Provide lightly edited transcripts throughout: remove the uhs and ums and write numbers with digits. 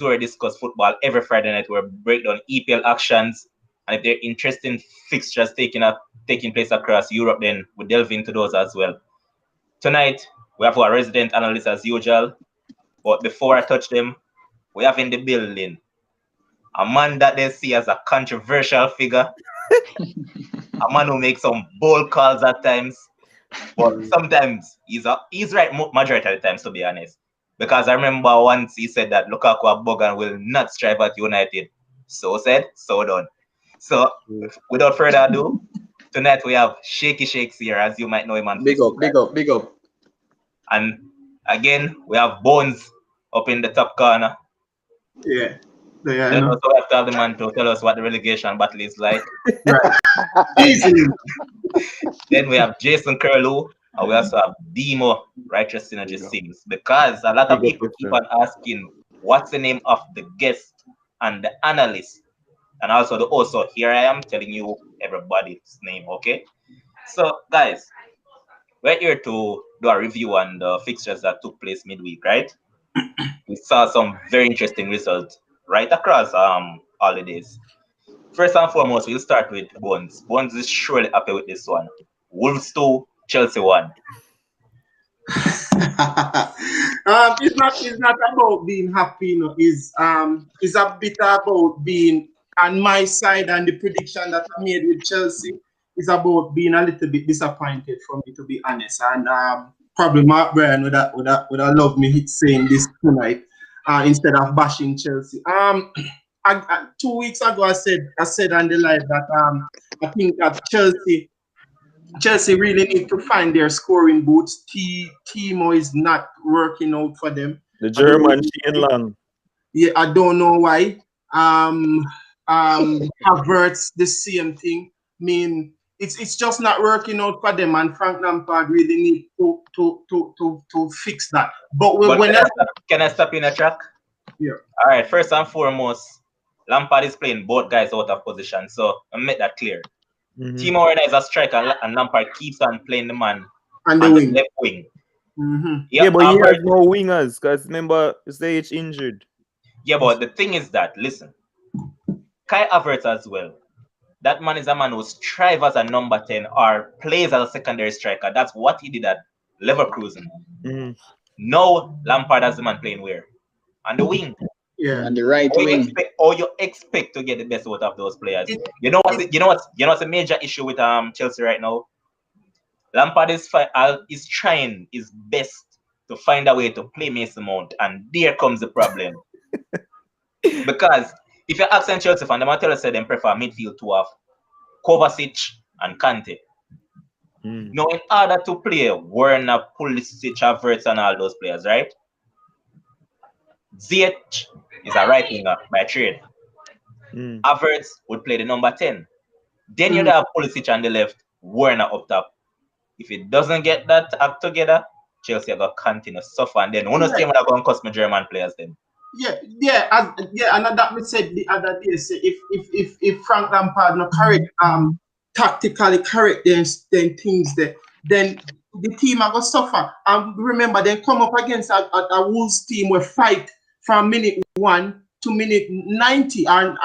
where we discuss football every Friday night. We break down EPL actions, and if there are interesting fixtures taking place across Europe, then we delve into those as well. Tonight, we have our resident analyst as usual. But before I touch them, we have in the building a man that they see as a controversial figure, a man who makes some bold calls at times, but sometimes he's right majority of the times, to be honest. Because I remember once he said that Lukaku Abogan will not strive at United. So said, so done. So without further ado, tonight we have Shaky Shakes here, as you might know him on Facebook. Big up. And again, we have Bones up in the top corner. Yeah. Then also we have to have the man to tell us what the relegation battle is like. Right. Then we have Jason Curlew, and we also have Demo, Righteous Synergy Sings. Because a lot of people keep on asking, what's the name of the guest and the analyst? And also the host. So here I am telling you everybody's name, okay? So guys, we're here to do a review on the fixtures that took place midweek, right? We saw some very interesting results right across holidays. First and foremost, we'll start with Bones. Bones is surely happy with this one. Wolves 2, Chelsea 1. It's not about being happy, you know. It's a bit about being on my side, and the prediction that I made with Chelsea is about being a little bit disappointed, for me to be honest. And probably Mark Bryan would have loved me saying this tonight instead of bashing Chelsea. 2 weeks ago I said on the live that I think that Chelsea really need to find their scoring boots. Timo is not working out for them. The German Shane Long. Yeah, I don't know why. Havertz, the same thing. I mean, it's just not working out for them, and Frank Lampard really need to fix that. But can I stop in a track? Yeah. All right. First and foremost, Lampard is playing both guys out of position, so I make that clear. Timo Werner is a striker, and Lampard keeps on playing the man on the wing. left wing. Yeah, but he has no wingers because remember, Ziyech injured. Yeah, but the thing is that, listen, Kai Havertz as well. That man is a man who strives as a number 10 or plays as a secondary striker. That's what he did at Leverkusen. Now Lampard has the man playing where? On the wing. Yeah, on the right wing. You expect to get the best out of those players. You know what's a major issue with Chelsea right now? Lampard is trying his best to find a way to play Mason Mount, and there comes the problem. Because if you're asking Chelsea fan, they tell us that they prefer midfield to have Kovacic and Kante. Now, in order to play Werner, Pulisic, Havertz, and all those players, right? Ziyech is a right winger by trade. Havertz would play the number 10. Then you'd have Pulisic on the left, Werner up top. If it doesn't get that act together, Chelsea are going to continue to suffer. And then one of them are going to cost me German players then. Yeah, and that we said the other day, say if Frank Lampard not correct, tactically correct them things there, then the team are gonna suffer. And remember, they come up against a Wolves team where fight from minute 1 to minute 90 and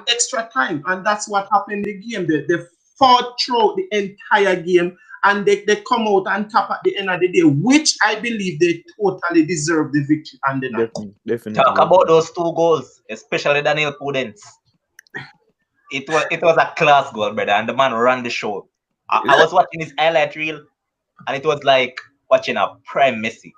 extra time, and that's what happened in the game. They fought through the entire game, and they come out on top at the end of the day, which I believe they totally deserve the victory. And Definitely. Talk about those 2 goals, especially Daniel Pudence. It was a class goal, brother, and the man ran the show. I was watching his highlight reel, and it was like watching a prime Messi.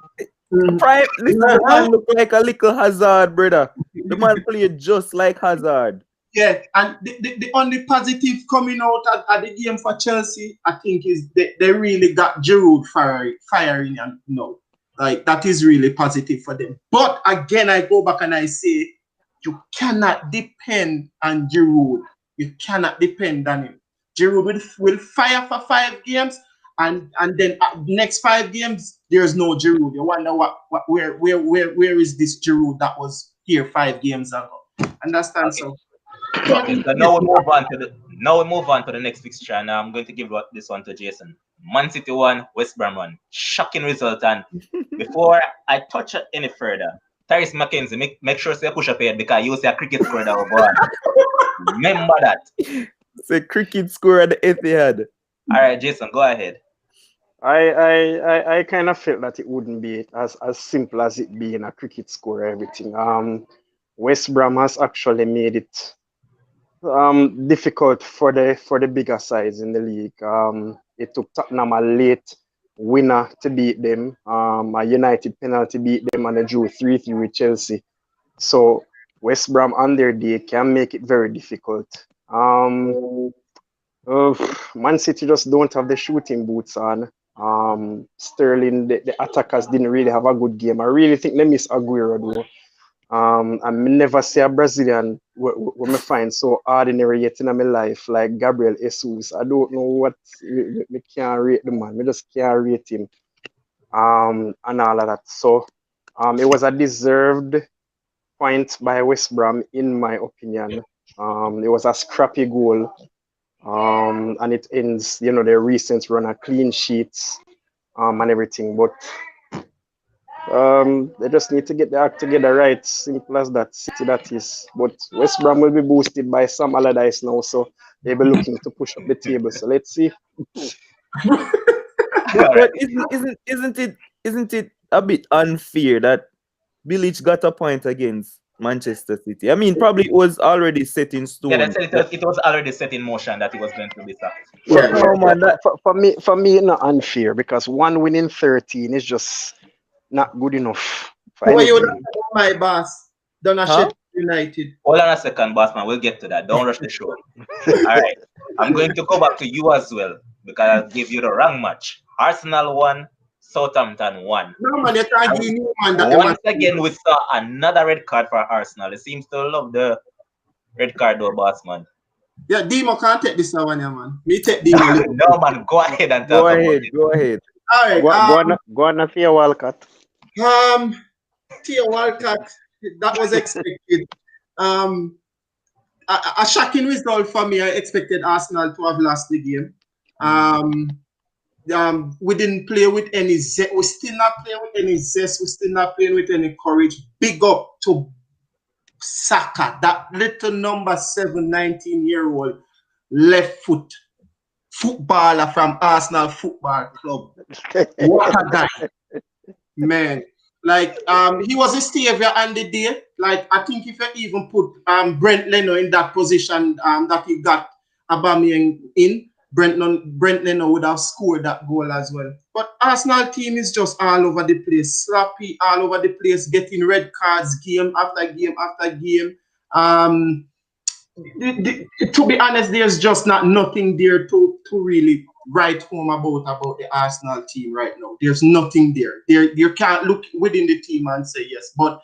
The man look like a little Hazard, brother. The man played just like Hazard. Yeah, and the only positive coming out at the game for Chelsea, I think, is they really got Giroud firing and like that is really positive for them. But again, I go back and I say you cannot depend on Giroud. You cannot depend on him. Giroud will fire for 5 games, and then next 5 games there's no Giroud. You wonder where is this Giroud that was here 5 games ago? Understand? Okay. So now we move on to the next fixture, and I'm going to give this one to Jason. Man City 1, West Brom 1. Shocking result. And before I touch it any further, Tyrese McKenzie, make sure you push up here because you see a cricket score that will go on. Remember that. It's a cricket score at the Etihad. All right, Jason, go ahead. I kind of felt that it wouldn't be as simple as it being a cricket score or everything. West Brom has actually made it difficult for the bigger sides in the league. It took Tottenham a late winner to beat them. A United penalty beat them, and they drew 3-3 with Chelsea. So West Brom on their day can make it very difficult. Man City just don't have the shooting boots on. Sterling, the attackers didn't really have a good game. I really think they miss Aguero though. I never see a Brazilian when I find so ordinary yet in my life like Gabriel Jesus. I don't know what me can't rate the man. Me just can't rate him. And all of that. So it was a deserved point by West Brom in my opinion. It was a scrappy goal. And it ends, their recent run of clean sheets and everything. But they just need to get their act together right. Simple as that. City that is. But West Brom will be boosted by Sam Allardyce now, so they'll be looking to push up the table. So let's see. But isn't it a bit unfair that Bilic got a point against Manchester City? I mean, probably it was already set in stone. Yeah, it was already set in motion that he was going to be sacked. For me, not unfair because 1 win in 13 is just not good enough. Why you don't my boss? Don't shit United. Hold on a second, boss man. We'll get to that. Don't rush the show. All right. I'm going to go back to you as well because I gave you the wrong match. Arsenal won, Southampton won. No man, you can't give me man. Once again, we saw another red card for Arsenal. It seems to love the red card though, boss man. Yeah, Demo can't take this one, yeah, man. Me take Demo. No man, go ahead and talk about it. Go ahead. All right. Go on for your Walcott. Theo Walcott, that was expected. A shocking result for me. I expected Arsenal to have lost the game. We didn't play with any zest. We still not playing with any zest. We still not playing with any courage. Big up to Saka, that little number 7, 19-year-old left foot footballer from Arsenal Football Club. What a guy, man! Like he was a savior on the day. Like I think if I even put Brent Leno in that position that he got Aubameyang in, Brent Leno would have scored that goal as well. But Arsenal team is just all over the place, sloppy, all over the place, getting red cards game after game after game. To be honest, there's just nothing there to really write home about the Arsenal team right now. There's nothing there. You can't look within the team and say yes. But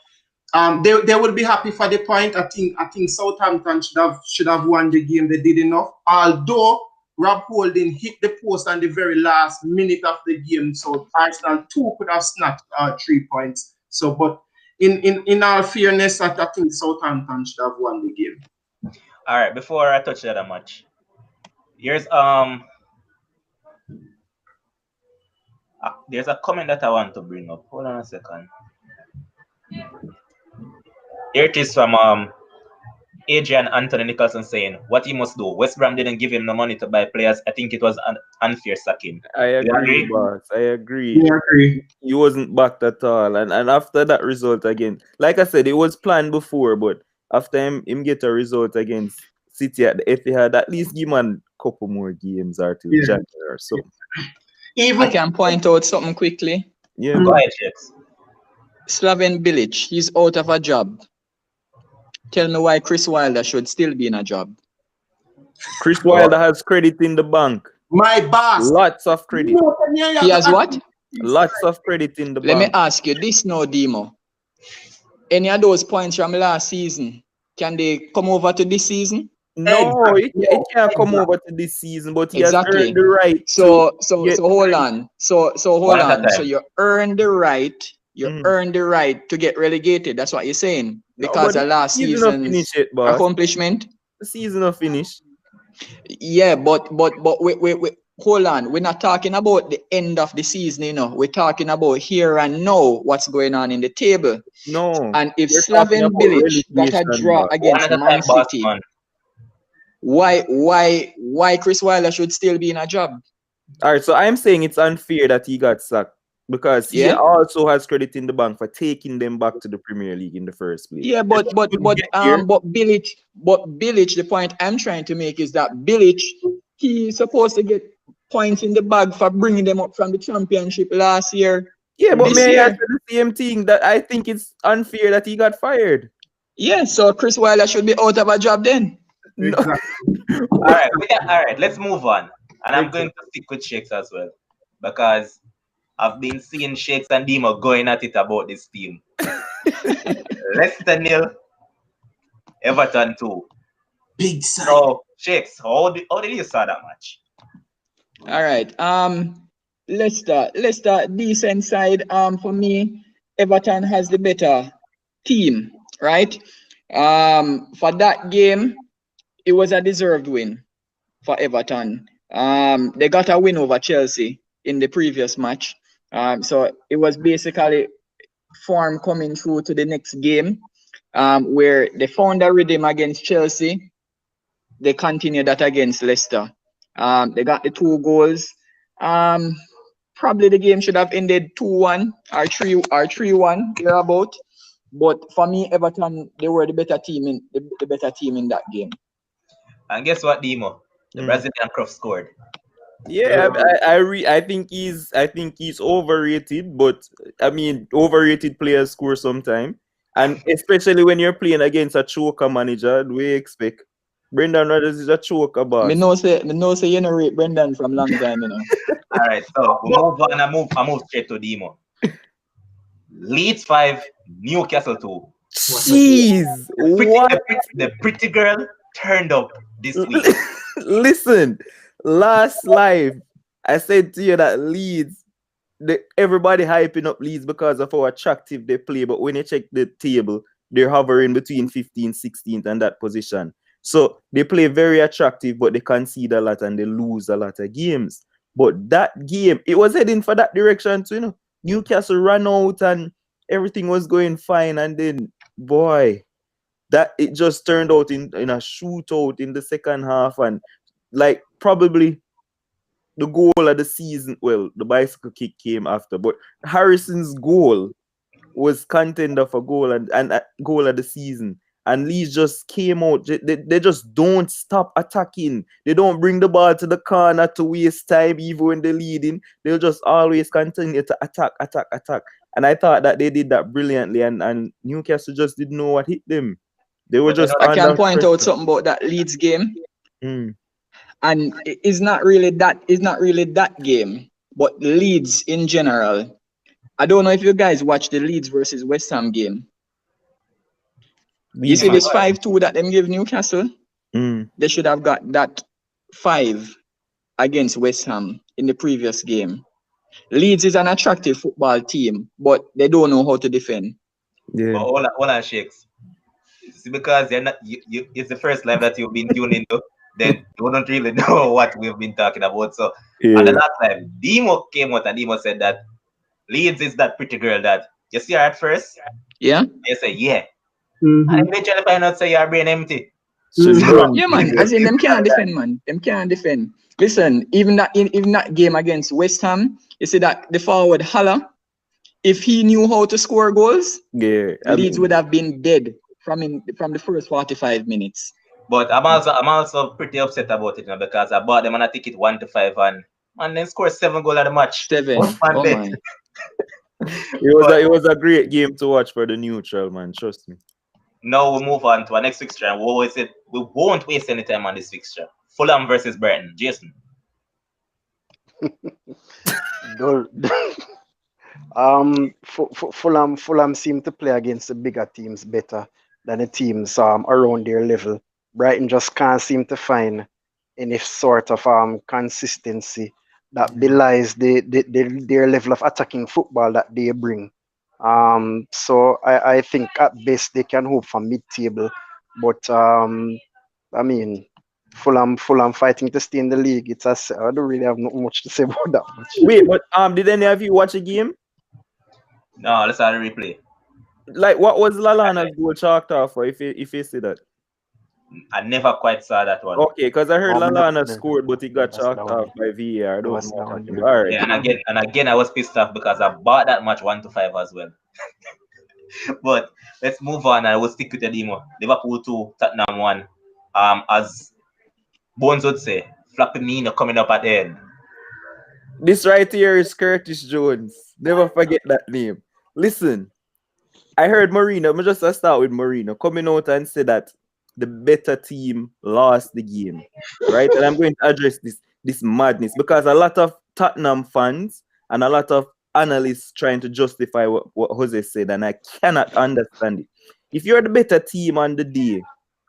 they will be happy for the point. I think Southampton should have won the game. They did enough. Although Rob Holding hit the post on the very last minute of the game, so Arsenal too could have snapped 3 points. So, but in all fairness, I think Southampton should have won the game. All right, before I touch the other match, here's there's a comment that I want to bring up. Hold on a second. Here it is from Adrian Anthony Nicholson saying, what he must do. West Brom didn't give him the money to buy players. I think it was an unfair sacking. I agree, boss. I agree. Yeah, I agree. He wasn't backed at all. And after that result again, like I said, it was planned before, but after him get a result against City at the Etihad, at least give him a couple more games or two. Yeah. Or so. I can point out something quickly. Yeah. Go ahead, Chicks. Slaven Bilic, he's out of a job. Tell me why Chris Wilder should still be in a job. Chris Wilder has credit in the bank. My boss. Lots of credit. He has what? Lots of credit in the Let bank. me ask you this now, Demo. Any of those points from last season, can they come over to this season? No, it can't come over to this season, but he Exactly. has earned the right. So hold on. So hold One at a on. So time. you earn the right. You earn the right to get relegated. That's what you're saying. Because of last season's boss. accomplishment. The season of finish. Yeah, but wait. hold on, we're not talking about the end of the season, you know. We're talking about here and now, what's going on in the table. No. And if We're talking Slaven about Bilic got a relegation, draw boss. One against at a Man time, boss, City, man. why Chris Wilder should still be in a job? All right, so I'm saying it's unfair that he got sacked because he Yeah? also has credit in the bank for taking them back to the Premier League in the first place. Yeah, They couldn't get here. but Bilic, the point I'm trying to make is that Bilic, he's supposed to get points in the bag for bringing them up from the championship last year. Yeah, but This may I say year, the same thing that I think it's unfair that he got fired. yeah, so Chris Wilder should be out of a job then. No. Exactly. All right, let's move on. And I'm going to stick with Shakes as well because I've been seeing Shakes and Demo going at it about this team. Leicester 0, Everton 2. Big side. So, Shakes, how did you saw that match? All right. Leicester decent side. For me, Everton has the better team, right? For that game, it was a deserved win for Everton. They got a win over Chelsea in the previous match. So it was basically form coming through to the next game, where they found a rhythm against Chelsea. They continued that against Leicester. They got the 2 goals. Probably the game should have ended 2-1 or 3-1 thereabout. But for me, Everton, they were the better team in that game. And guess what, Demo? The Brazilian Croft scored. Yeah, I think he's overrated, but I mean overrated players score sometime, and especially when you're playing against a choker manager, do we expect Brendan Rodgers is a choker boss. Me know say you know rate Brendan from long time, you know. All right, so we move on. I move straight to Demo. Leeds 5, Newcastle 2. Jeez, what? The pretty girl turned up this week. Listen, last live, I said to you that Leeds, everybody hyping up Leeds because of how attractive they play. But when you check the table, they're hovering between 15th, 16th, and that position. So they play very attractive, but they concede a lot and they lose a lot of games. But that game, it was heading for that direction too, you know. Newcastle ran out and everything was going fine. And then, boy, that it just turned out in a shootout in the second half, and like probably the goal of the season. Well, the bicycle kick came after, but Harrison's goal was contender for goal and goal of the season. And Leeds just came out. They just don't stop attacking. They don't bring the ball to the corner to waste time, even when they're leading. They'll just always continue to attack. And I thought that they did that brilliantly, and Newcastle just didn't know what hit them. They were just. I can point out something about that Leeds game, and it's not really that game, but Leeds in general. I don't know if you guys watched the Leeds versus West Ham game. You see this 5-2 that them give Newcastle? They should have got that 5 against West Ham in the previous game. Leeds is an attractive football team, but they don't know how to defend. Yeah. But hold on, Shakes. See, because you're not, it's the first live that you've been tuned into, then you don't really know what we've been talking about. So, on the last live, Demo came out and Demo said that Leeds is that pretty girl that you see her at first. Yeah. You say, yeah. And eventually find out say your brain empty. Yeah, man. As in them can't defend, man. Them can't defend. Listen, even that game against West Ham, you see that the forward Haller, if he knew how to score goals, Leeds would have been dead from the first 45 minutes. But I'm also pretty upset about it, you know, because I bought them on a ticket 1-5 and then scored 7 goals at the match. 7. Oh my. It was a great game to watch for the neutral, man. Trust me. Now we move on to our next fixture, and we won't waste any time on this fixture. Fulham versus Brighton. Jason. Fulham seem to play against the bigger teams better than the teams around their level. Brighton just can't seem to find any sort of consistency that belies their level of attacking football that they bring. So I think at best they can hope for mid-table, but I mean, Fulham fighting to stay in the league. I don't really have not much to say about that much. Wait, but did any of you watch a game? No, let's have a replay. Like, what was Lallana's goal chalked off for? If you see that. I never quite saw that one. Okay, because I heard Lallana no, scored, but he got chalked down. off by VAR. I don't Was know. down. All right. Yeah, and again, I was pissed off because I bought that match 1-5 as well. But let's move on, and we'll stick with the demo. Liverpool 2, Tottenham 1. As Bones would say, Flappamino coming up at the end. This right here is Curtis Jones. Never forget that name. Listen, I heard Mourinho. I'm just gonna start with Mourinho coming out and say that the better team lost the game, right? And I'm going to address this madness because a lot of Tottenham fans and a lot of analysts trying to justify what Jose said, and I cannot understand it. If you're the better team on the day,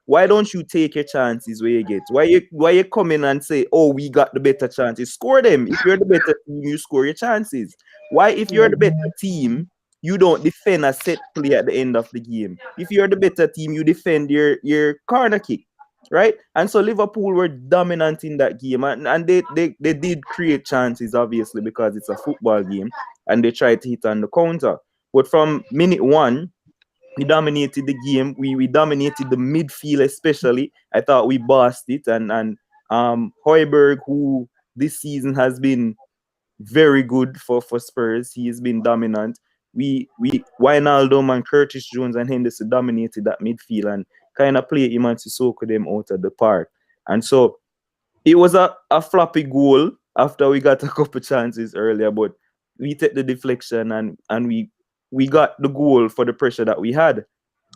why don't you take your chances where you get? Why you come in and say, oh, we got the better chances? Score them. If you're the better team, you score your chances. Why, if you're the better team, you don't defend a set play at the end of the game? If you're the better team, you defend your corner kick, right? And so Liverpool were dominant in that game, and they did create chances, obviously, because it's a football game, and they tried to hit on the counter. But from minute one, we dominated the game. We dominated the midfield, especially. I thought we bossed it, and Højbjerg, who this season has been very good for Spurs, he has been dominant. We Wijnaldum and Curtis Jones and Henderson dominated that midfield and kind of played him and Sissoko them out of the park. And so it was a floppy goal after we got a couple chances earlier, but we took the deflection and we got the goal for the pressure that we had,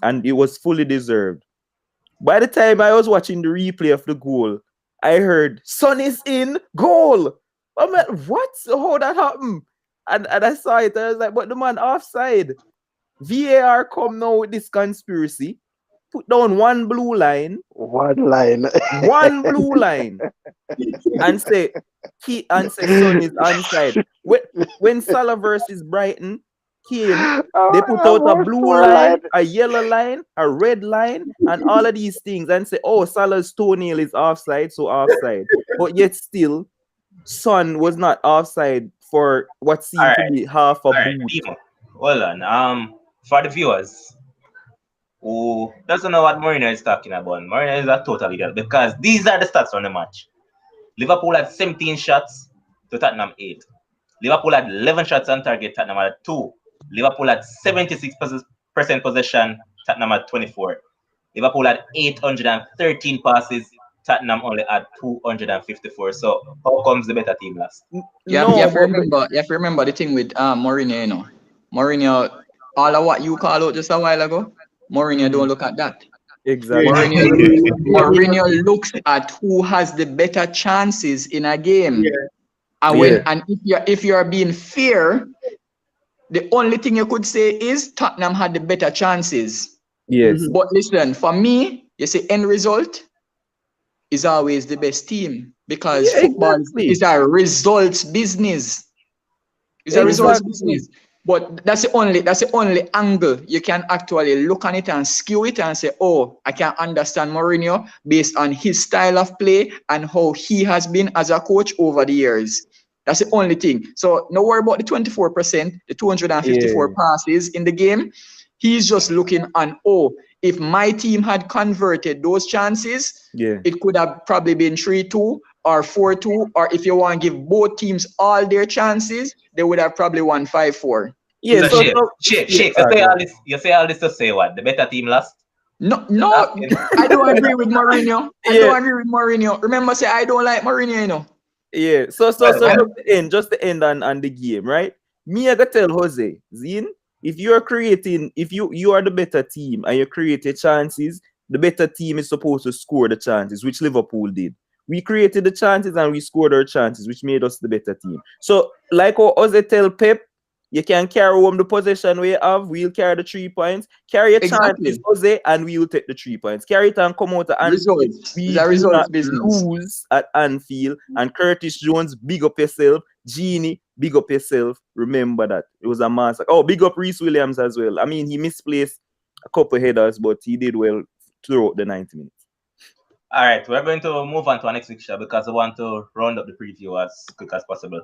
and it was fully deserved. By the time I was watching the replay of the goal, I heard Son is in, goal. I'm like, what? How that happened? And I saw it, and I was like, but the man offside. VAR come now with this conspiracy, put down one blue line, One line. one blue line, and say Son is onside. When Salah versus Brighton came, they put out a blue line, a yellow line, a red line, and all of these things, and say, oh, Salah's toenail is offside, so offside. But yet still, Son was not offside for what seemed to be half a boot. Hold on. For the viewers who doesn't know what Mourinho is talking about, Mourinho is a total idiot because these are the stats from the match. Liverpool had 17 shots to Tottenham 8. Liverpool had 11 shots on target, Tottenham had 2. Liverpool had 76% possession, Tottenham had 24. Liverpool had 813 passes, Tottenham only had 254. So how comes the better team last? You have to remember the thing with Mourinho, you know. Mourinho, all of what you call out just a while ago, Mourinho don't look at that. Exactly. Mourinho looks at who has the better chances in a game. Yeah. And if you are being fair, the only thing you could say is Tottenham had the better chances. Yes. But listen, for me, you say end result is always the best team because football is a results business. It's a results business. But that's the only angle you can actually look on it and skew it and say, oh, I can understand Mourinho based on his style of play and how he has been as a coach over the years. That's the only thing. So no worry about the 24%, the 254 passes in the game. He's just looking on, oh, if my team had converted those chances, it could have probably been 3-2 or 4-2, or if you want to give both teams all their chances, they would have probably won 5-4. Yeah, Shake. You say all this to say what? The better team lost? No, I don't agree with Mourinho. I don't agree with Mourinho. Remember, say I don't like Mourinho, you know. Yeah, so just the end on the game, right? Me, I gotta tell Jose, Zine, if you are the better team and you create your chances, the better team is supposed to score the chances, which Liverpool did. We created the chances and we scored our chances, which made us the better team. So, like how Jose tell Pep, you can carry home the possession we have, we'll carry the 3 points. Carry your chances, Jose, and we'll take the 3 points. Carry it and come out and results business. Lose at Anfield. And Curtis Jones, big up yourself. Genie, big up yourself. Remember that. It was a massacre. Oh, big up Reece Williams as well. I mean, he misplaced a couple headers, but he did well throughout the 90 minutes. All right, we're going to move on to our next fixture because we want to round up the preview as quick as possible.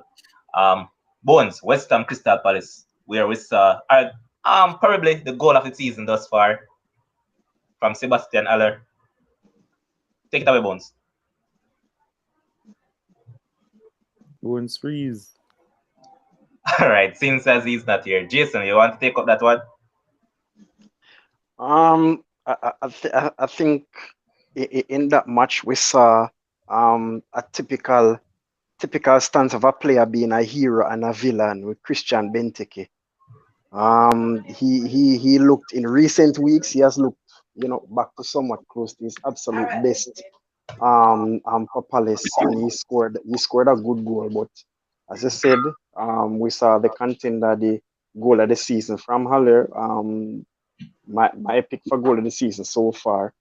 Bones, West Ham, Crystal Palace, where we saw probably the goal of the season thus far from Sebastian Aller. Take it away, Bones. Bones freeze. All right, since as he's not here, Jason, you want to take up that one? I think in that match we saw a typical stance of a player being a hero and a villain with Christian Benteke. He looked in recent weeks. He has looked, back to somewhat close to his absolute best. For Palace, and he scored a good goal. But as I said, we saw the contender, the goal of the season from Haller. My pick for goal of the season so far,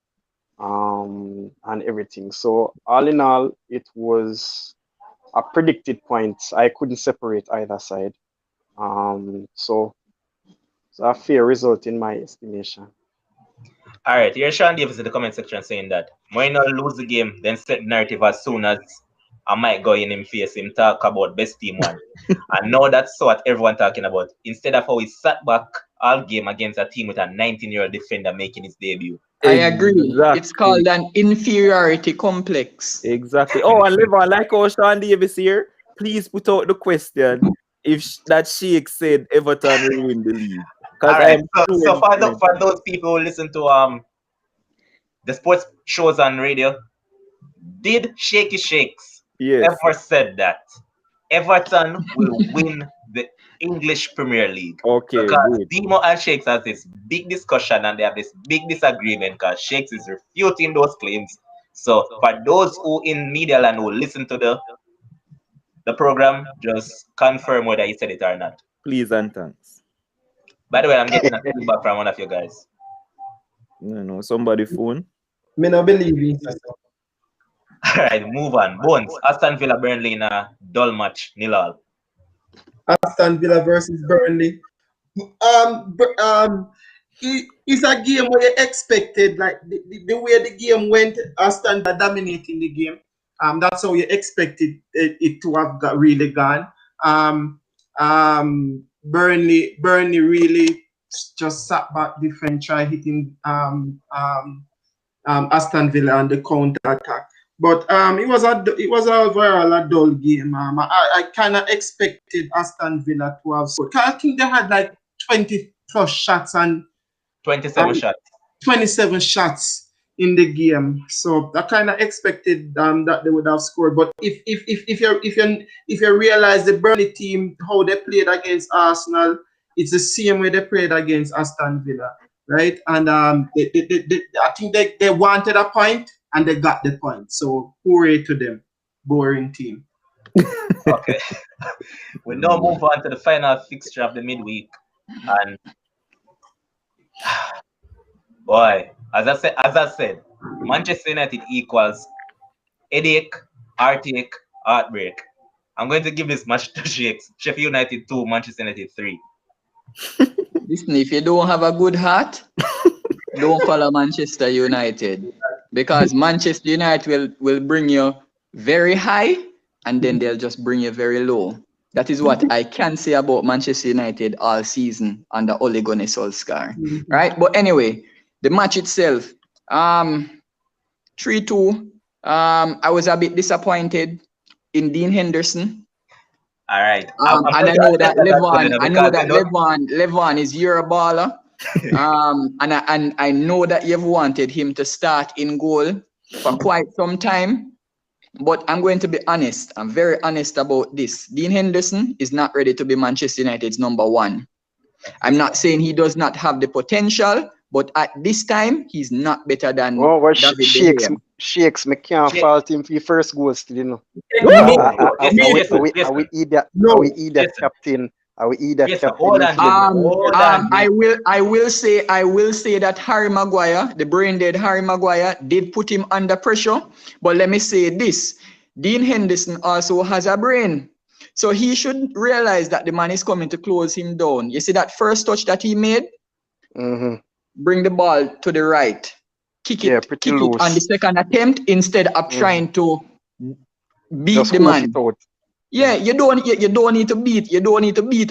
and everything. So all in all, it was a predicted points. I couldn't separate either side. So a fair result in my estimation. All right, here's Sean Davis in the comment section saying that Mourinho lose the game, then set the narrative as soon as I might go in him face him talk about best team one. And now that's what everyone talking about. Instead of how he sat back all game against a team with a 19-year-old defender making his debut. I agree. It's called an inferiority complex. Exactly. Oh, and Levon, like how Sean Davis here, please put out the question if that Sheikh said Everton will win the league. All right. So for those people who listen to the sports shows on radio, did Shaky Shakes ever said that Everton will win the English Premier League? Okay. Because Demo and Shakes has this big discussion and they have this big disagreement because Shakes is refuting those claims. So for those who in media land who listen to the program, just confirm whether he said it or not. Please and thanks. By the way, I'm getting a feedback from one of you guys. No, somebody phone. Me not believe it. All right, move on. Bones, Aston Villa Burnley in a dull match, 0-0. Aston Villa versus Burnley. It's a game where you expected, like the way the game went, Aston Villa dominating the game. That's how you expected it to have really gone. Burnley really just sat back defense, try hitting Aston Villa on the counter attack. But it was overall a dull game. I kind of expected Aston Villa to have scored. I think they had like 20 plus shots and 27 shots in the game. So I kind of expected that they would have scored. But if you realize the Burnley team, how they played against Arsenal, it's the same way they played against Aston Villa, right? And I think they wanted a point and they got the point. So hooray to them, boring team. Okay. We now move on to the final fixture of the midweek, and boy, as I said, Manchester United equals headache, heartache, heartbreak. I'm going to give this match to Shakes. Sheffield United 2, Manchester United 3. Listen, if you don't have a good heart, don't follow Manchester United. Because Manchester United will bring you very high and then they'll just bring you very low. That is what I can say about Manchester United all season under Ole Gunnar Solskjaer. Right? But anyway, the match itself, 3-2. I was a bit disappointed in Dean Henderson. All right. And I know that Levon is your baller. And I know that you've wanted him to start in goal for quite some time. But I'm going to be honest. I'm very honest about this. Dean Henderson is not ready to be Manchester United's number one. I'm not saying he does not have the potential, but at this time, he's not better than David Shakes, me can't fault him for the first goal still, you know. Are we either captain? Are we either captain? I will say that Harry Maguire, the brain dead Harry Maguire, did put him under pressure. But let me say this: Dean Henderson also has a brain, so he should realize that the man is coming to close him down. You see that first touch that he made? Mm-hmm. Bring the ball to the right. kick Yeah, it, pretty kick it on the loose. second attempt instead of trying to beat Just the hoof man. it out. Yeah, you don't need to beat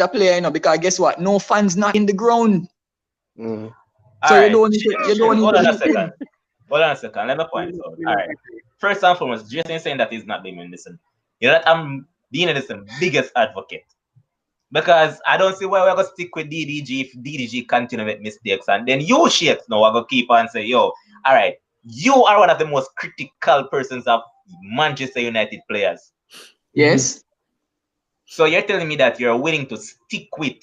a player, you know, because guess what? No fans not in the ground. Mm. So All you right. don't need Hold to on a beat them. second. Hold on a second. Let me point this out. All right. First and foremost, Jason is saying that he's not blaming Listen. You know that I'm being Listen biggest advocate. Because I don't see why we're gonna stick with DDG if DDG continue to make mistakes. And then you shit now we're gonna keep on say, yo, all right, you are one of the most critical persons of Manchester United players. Yes. So you're telling me that you're willing to stick with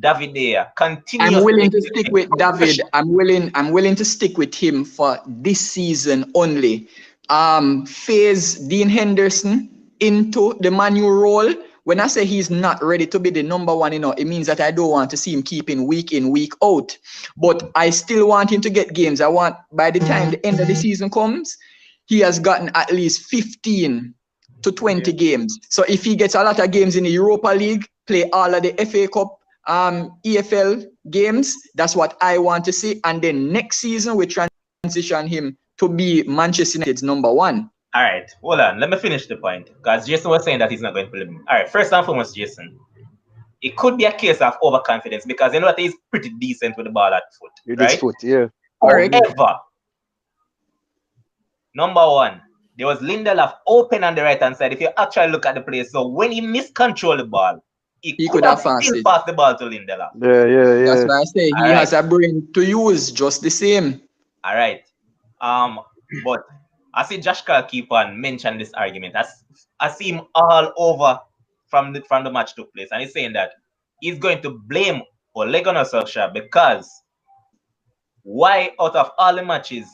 David Dea, continuously. I'm willing to stick with David. I'm willing to stick with him for this season only. Phase Dean Henderson into the Manu role. When I say he's not ready to be the number one, you know, it means that I don't want to see him keeping week in, week out. But I still want him to get games. I want by the time the end of the season comes, he has gotten at least 15 to 20 games. So if he gets a lot of games in the Europa League, play all of the FA Cup, EFL games, that's what I want to see. And then next season, we transition him to be Manchester United's number one. All right, hold on. Let me finish the point. Because Jason was saying that he's not going to play him. All right, first and foremost, Jason, it could be a case of overconfidence because you know that he's pretty decent with the ball at foot. With right? his foot, yeah. However, number one, there was Lindelof open on the right hand side. If you actually look at the play, so when he miscontrolled the ball, he could have still passed the ball to Lindelof. Yeah. That's why I say he has a brain to use, just the same. All right. But I see Josh Carl keep on mention this argument. I see him all over from the match took place, and he's saying that he's going to blame Ole Gunnar Solskjaer because why out of all the matches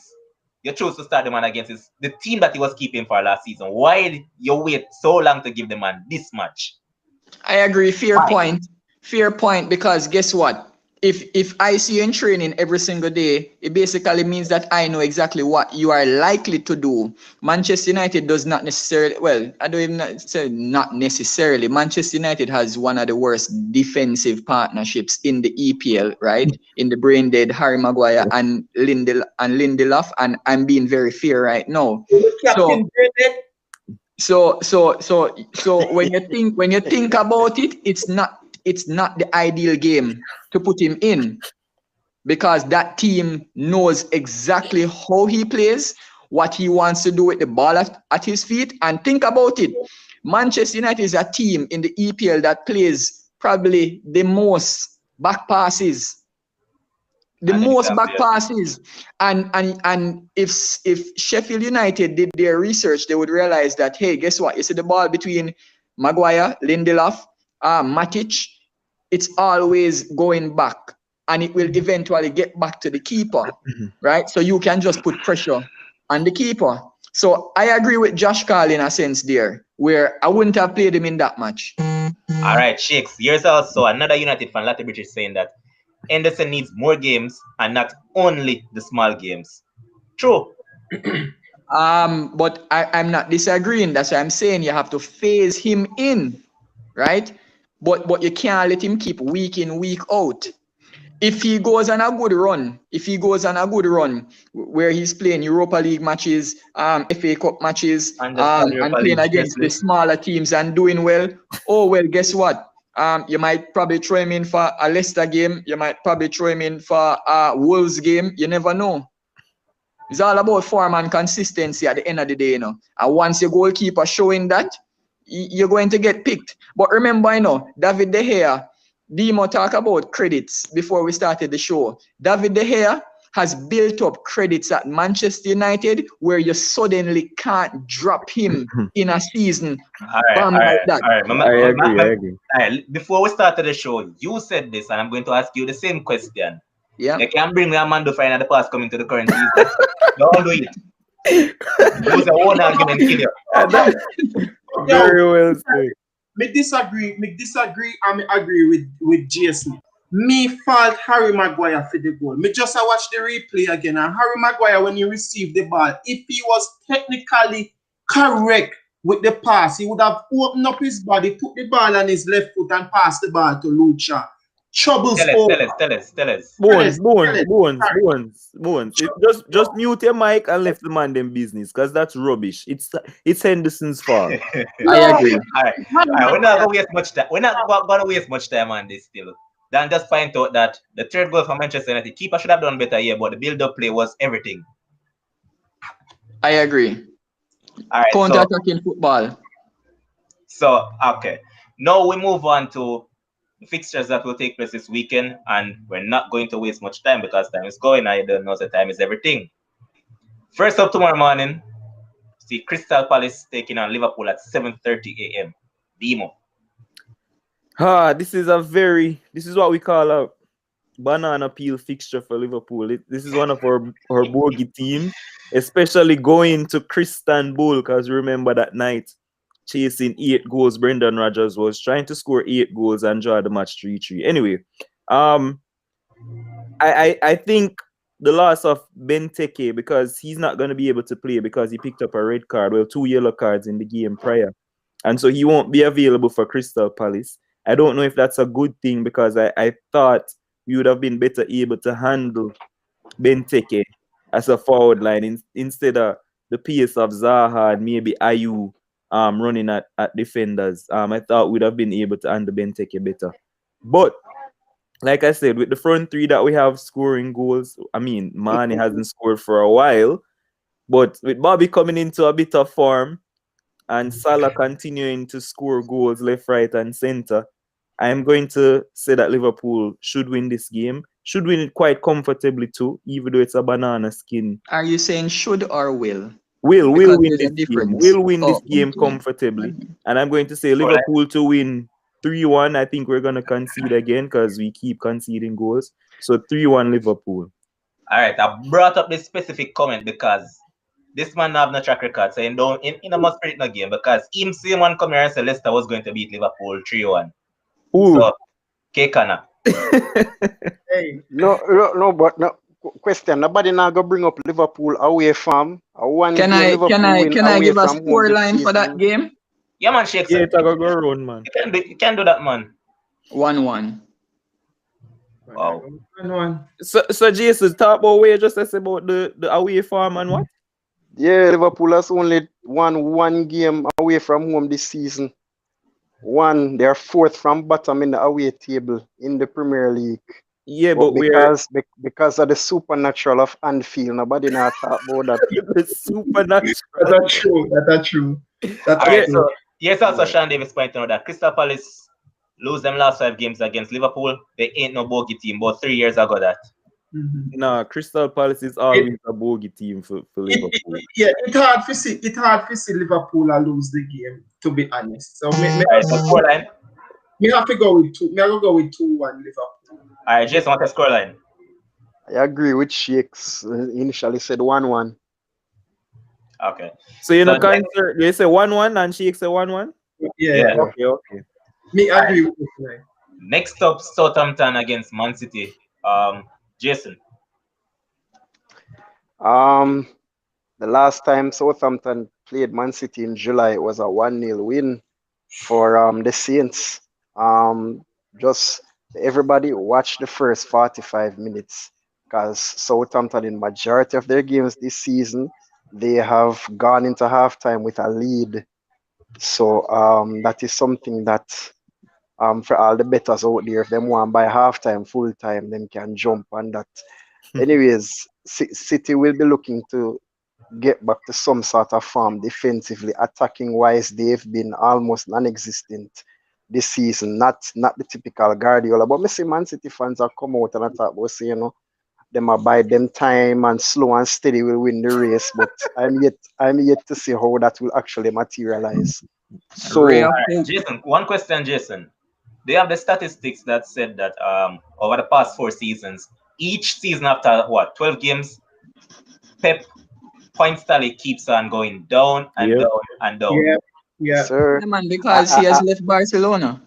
you chose to start the man against the team that he was keeping for last season? Why did you wait so long to give the man this much? I agree. Fair point. Fair point, because guess what? If I see you in training every single day, it basically means that I know exactly what you are likely to do. Manchester United does not necessarily, well, I don't even say not necessarily. Manchester United has one of the worst defensive partnerships in the EPL, right? In the brain dead Harry Maguire and Lindelof, and I'm being very fair right now. So when you think about it, it's not the ideal game to put him in, because that team knows exactly how he plays, what he wants to do with the ball at his feet. And think about it, Manchester United is a team in the EPL that plays probably the most back passes. And if Sheffield United did their research, they would realize that, hey, guess what? You see the ball between Maguire, Lindelof, Matic, it's always going back, and it will eventually get back to the keeper, right? So you can just put pressure on the keeper. So I agree with Josh Carl in a sense there, where I wouldn't have played him in that match. All right, Shakes. Here's also another United fan, Latte British, saying that Henderson needs more games and not only the small games. True. But I'm not disagreeing. That's why I'm saying you have to phase him in, right? But you can't let him keep week in, week out. If he goes on a good run, where he's playing Europa League matches, FA Cup matches, and playing against the smaller teams and doing well, guess what? You might probably throw him in for a Leicester game. You might probably throw him in for a Wolves game. You never know. It's all about form and consistency at the end of the day, you know. And once your goalkeeper showing that, you're going to get picked. But remember, you know, David De Gea, Demo talk about credits before we started the show. David De Gea has built up credits at Manchester United where you suddenly can't drop him in a season. All right. Before we started the show, you said this, and I'm going to ask you the same question. Yeah. You can bring me Amando Fine at the past coming to the current season. Don't do it. Use your own argument, kid. Very well said. Me disagree, and I agree with Jason. Me fault Harry Maguire for the goal. Me just watch the replay again, and Harry Maguire, when he received the ball, if he was technically correct with the pass, he would have opened up his body, put the ball on his left foot, and passed the ball to Lucha. troubles Tell over. us. Bones. Sorry. Just mute your mic and left the man them business, because that's rubbish. It's Henderson's fault. I No, agree. All right. We're not gonna waste much time. We're not gonna waste much time on this still. Then just point out that the third goal for Manchester United, keeper should have done better here, but the build-up play was everything. I agree. All right. Counter-attacking football. So okay. Now we move on to the fixtures that will take place this weekend, and we're not going to waste much time because time is going. I don't know the time is everything. First up tomorrow morning, see Crystal Palace taking on Liverpool at 7:30 a.m. Demo. This is what we call a banana peel fixture for Liverpool. This is one of our bogey teams, especially going to Istanbul, because remember that night chasing 8 goals, Brendan Rodgers was trying to score 8 goals and draw the match 3-3. Anyway, I think the loss of Benteke, because he's not going to be able to play because he picked up a red card, 2 yellow cards in the game prior, and so he won't be available for Crystal Palace. I don't know if that's a good thing, because I thought we would have been better able to handle Benteke as a forward line instead of the pace of Zaha and maybe Ayew running at defenders. I thought we'd have been able to handle Benteke better. But like I said, with the front three that we have scoring goals, I mean, Mane hasn't scored for a while, but with Bobby coming into a bit of form and Salah continuing to score goals left, right, and center, I'm going to say that Liverpool should win this game. Should win it quite comfortably too, even though it's a banana skin. Are you saying should or will? Will Because win there's a this game. difference. Will win this game Okay. comfortably. And I'm going to say Liverpool to win 3-1. I think we're going to concede again because we keep conceding goals. So 3-1 Liverpool. All right, I brought up this specific comment because this man have no track record, so in a must spirit no game, because him same one come here and say Leicester was going to beat Liverpool 3-1. Ooh. So Kekana. Hey, No, but no question. Nobody now go bring up Liverpool away from one Can game I Liverpool can I win can I away give a from home score this line for that season. game? Yeah, man, Shakes. Yeah, it's a go round, man. You can do that, man. 1-1. Wow. So Jason, talk about where you just said about the away form and what? Yeah, Liverpool has only won one game away from home this season. They're fourth from bottom in the away table in the Premier League. Yeah, but because of the supernatural of Anfield, nobody now talk about that. the supernatural. That's true. All right, so yes, also Sean Davis pointing out that Crystal Palace lose them last 5 games against Liverpool. They ain't no bogey team, but 3 years ago that. Nah, Crystal Palace is always a bogey team for Liverpool. It's hard to see Liverpool lose the game, to be honest. So me have to go with 2. Me have to go with 2-1 Liverpool. All right, Jason, what's the scoreline? I agree with Shakes. Initially said 1-1. Okay. So you know, they say 1-1 and Shakes say 1-1? Yeah. Okay. Me agree with this. Next up, Southampton against Man City. Jason. The last time Southampton played Man City in July, it was a 1-0 win for the Saints. Just everybody watch the first 45 minutes, because Southampton, in majority of their games this season, they have gone into halftime with a lead. So that is something that for all the bettors out there, if them want by halftime, full time, them can jump on that. Anyways, City will be looking to get back to some sort of form defensively. Attacking wise, they've been almost non-existent this season. Not the typical Guardiola, but I see Man City fans are come out and talk about saying, them are buy them time and slow and steady will win the race. But I'm yet to see how that will actually materialize. So, Jason, one question, Jason. They have the statistics that said that over the past 4 seasons, each season after 12 games, Pep points tally keeps on going down and down and down. Yeah. Sir. Yeah, man, because he has left Barcelona.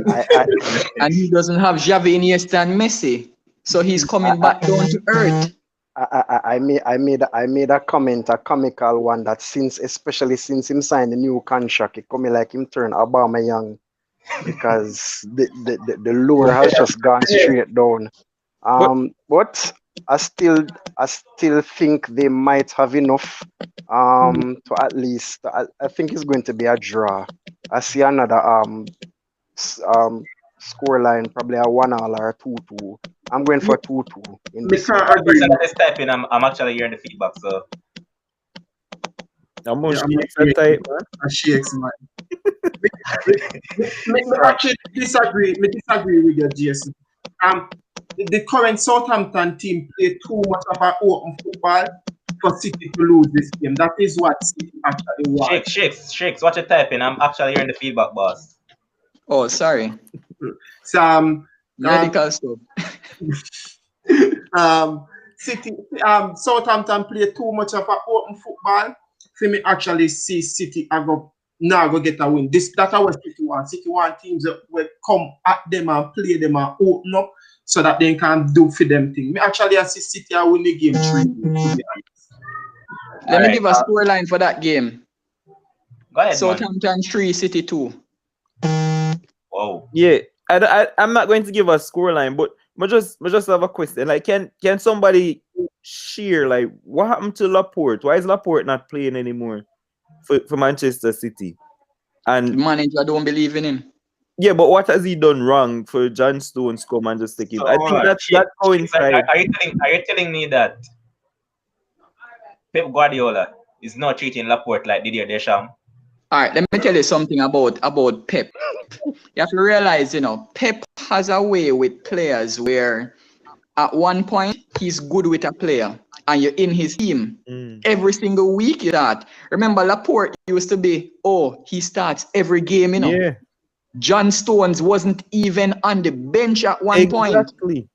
And he doesn't have Xavi, Iniesta, and Messi. So he's coming back down to earth. I made a comment, a comical one, that especially since him signed the new contract, it come like him turn Aubameyang. because the lure has just gone straight down. But I still think they might have enough to at least I think it's going to be a draw. I see another score line, probably a 1-1 or a 2-2. I'm going for 2-2 in Me this can't one. agree. This typing, I'm actually hearing the feedback. So How much Yeah, I'm shakes agree. are tight, man? A shakes, man. Me actually disagree. Me disagree with your Jason. The current Southampton team play too much of an open football for City to lose this game. That is what City actually want. shakes. Watch your typing. I'm actually hearing the feedback, boss. Oh, sorry. So Medical stuff. City Southampton play too much of an open football for me actually see City now go get a win. That's what City want. City want teams that will come at them and play them and open up so that they can do for them thing. Me actually I see City I win the game 3. Let me give a score line for that game. Go ahead, man. Southampton 3, City 2. Whoa. Yeah, I'm not going to give a score line, but I just have a question. Like, can somebody share like what happened to Laporte? Why is Laporte not playing anymore for Manchester City? The And manager don't believe in him. yeah, but what has he done wrong for John Stones come and just take him? So, I think that coincides. Are you telling me that Pep Guardiola is not treating Laporte like Didier Deschamps? All right, let me tell you something about Pep. You have to realize, Pep has a way with players where at one point he's good with a player and you're in his team. Every single week you start. Remember, Laporte used to be, he starts every game, Yeah, John Stones wasn't even on the bench at one point. exactly.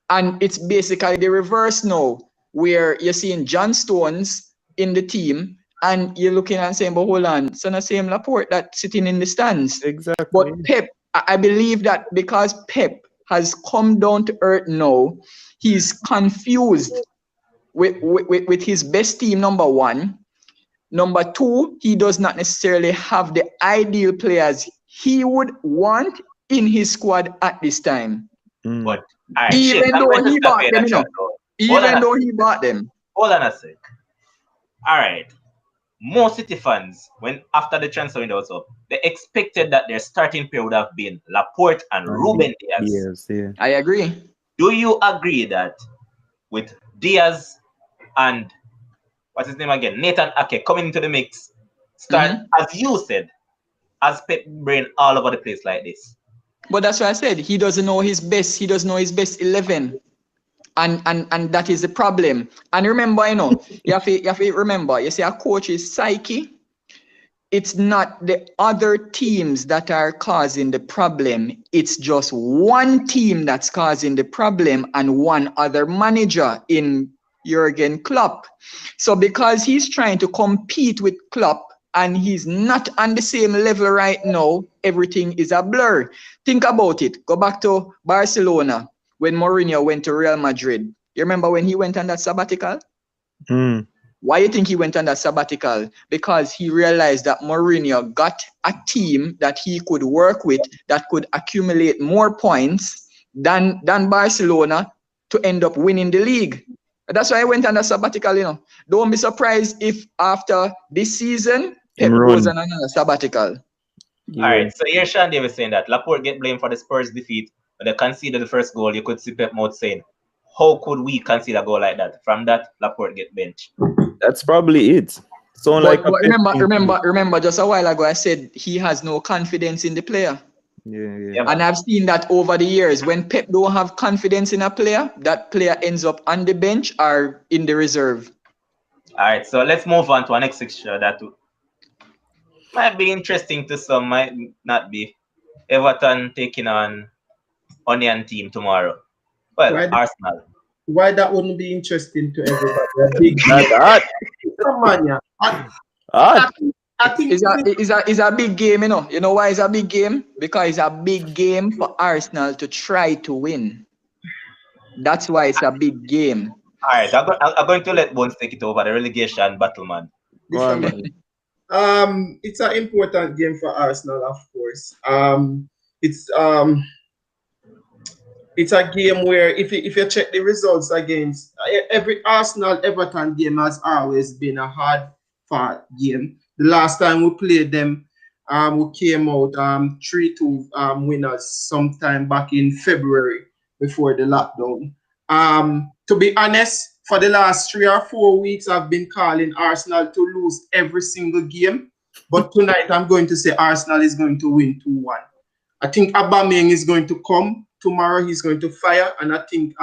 And it's basically the reverse now, where you're seeing John Stones in the team and you're looking and saying, but hold on, it's not the same Laporte that's sitting in the stands. Exactly. But Pep, I believe that because Pep has come down to earth now, he's confused with his best team, number one. Number two, he does not necessarily have the ideal players he would want in his squad at this time. But all right, Even though he bought them, Even though he bought them. Hold on a sec. All right. Most City fans, when after the transfer window was up, they expected that their starting pair would have been Laporte and Ruben Diaz. Yes, yeah. I agree. Do you agree that with Diaz and what's his name again, Nathan Ake coming into the mix, start as you said, as Pep brain all over the place like this? But that's what I said. He doesn't know his best. He doesn't know his best 11. And that is the problem. And remember, you have to remember, you see, a coach's psyche, it's not the other teams that are causing the problem. It's just one team that's causing the problem and one other manager in Jurgen Klopp. So because he's trying to compete with Klopp and he's not on the same level right now, everything is a blur. Think about it. Go back to Barcelona when Mourinho went to Real Madrid. You remember when he went on that sabbatical? Why do you think he went on that sabbatical? Because he realized that Mourinho got a team that he could work with that could accumulate more points than Barcelona to end up winning the league. That's why I went on a sabbatical, Don't be surprised if after this season, Pep goes on another sabbatical. Yeah. All right, so here Sean Davis saying that Laporte get blamed for the Spurs defeat. When they conceded the first goal, you could see Pep mouth saying, how could we concede a goal like that? From that, Laporte get benched. That's probably it. So but remember, just a while ago, I said he has no confidence in the player. Yeah. And I've seen that over the years. When Pep don't have confidence in a player, that player ends up on the bench or in the reserve. All right, so let's move on to our next fixture that might be interesting to some, might not be. Everton taking on Onion team tomorrow. Well, Arsenal. Why that wouldn't be interesting to everybody? Come on, yeah. I think it's a big game, You know why it's a big game? Because it's a big game for Arsenal to try to win. That's why it's a big game. All right, I'm going to let Bones take it over, the relegation battle, man. It's an important game for Arsenal, of course. it's it's a game where if you check the results against every Arsenal Everton game has always been a hard fought game. The last time we played them, we came out 3-2 winners sometime back in February before the lockdown. To be honest, for the last 3 or 4 weeks, I've been calling Arsenal to lose every single game. But tonight, I'm going to say Arsenal is going to win 2-1. I think Aubameyang is going to come tomorrow. He's going to fire, and I think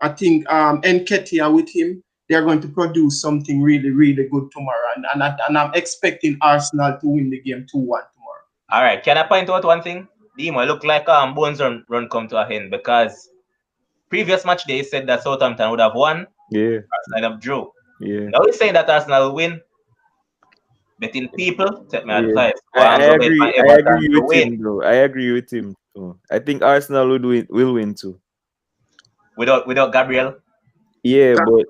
Nketiah with him, they're going to produce something really, really good tomorrow. And I'm expecting Arsenal to win the game 2-1 tomorrow. All right. Can I point out one thing? Demo, it look like Bones run come to a end because previous match they said that Southampton would have won. Yeah. Arsenal have drew. Yeah. Now he's saying that Arsenal will win. Betting people, take my advice. I agree with him, though. I agree with him. Too. I think Arsenal will win too. Without Gabriel? Yeah, but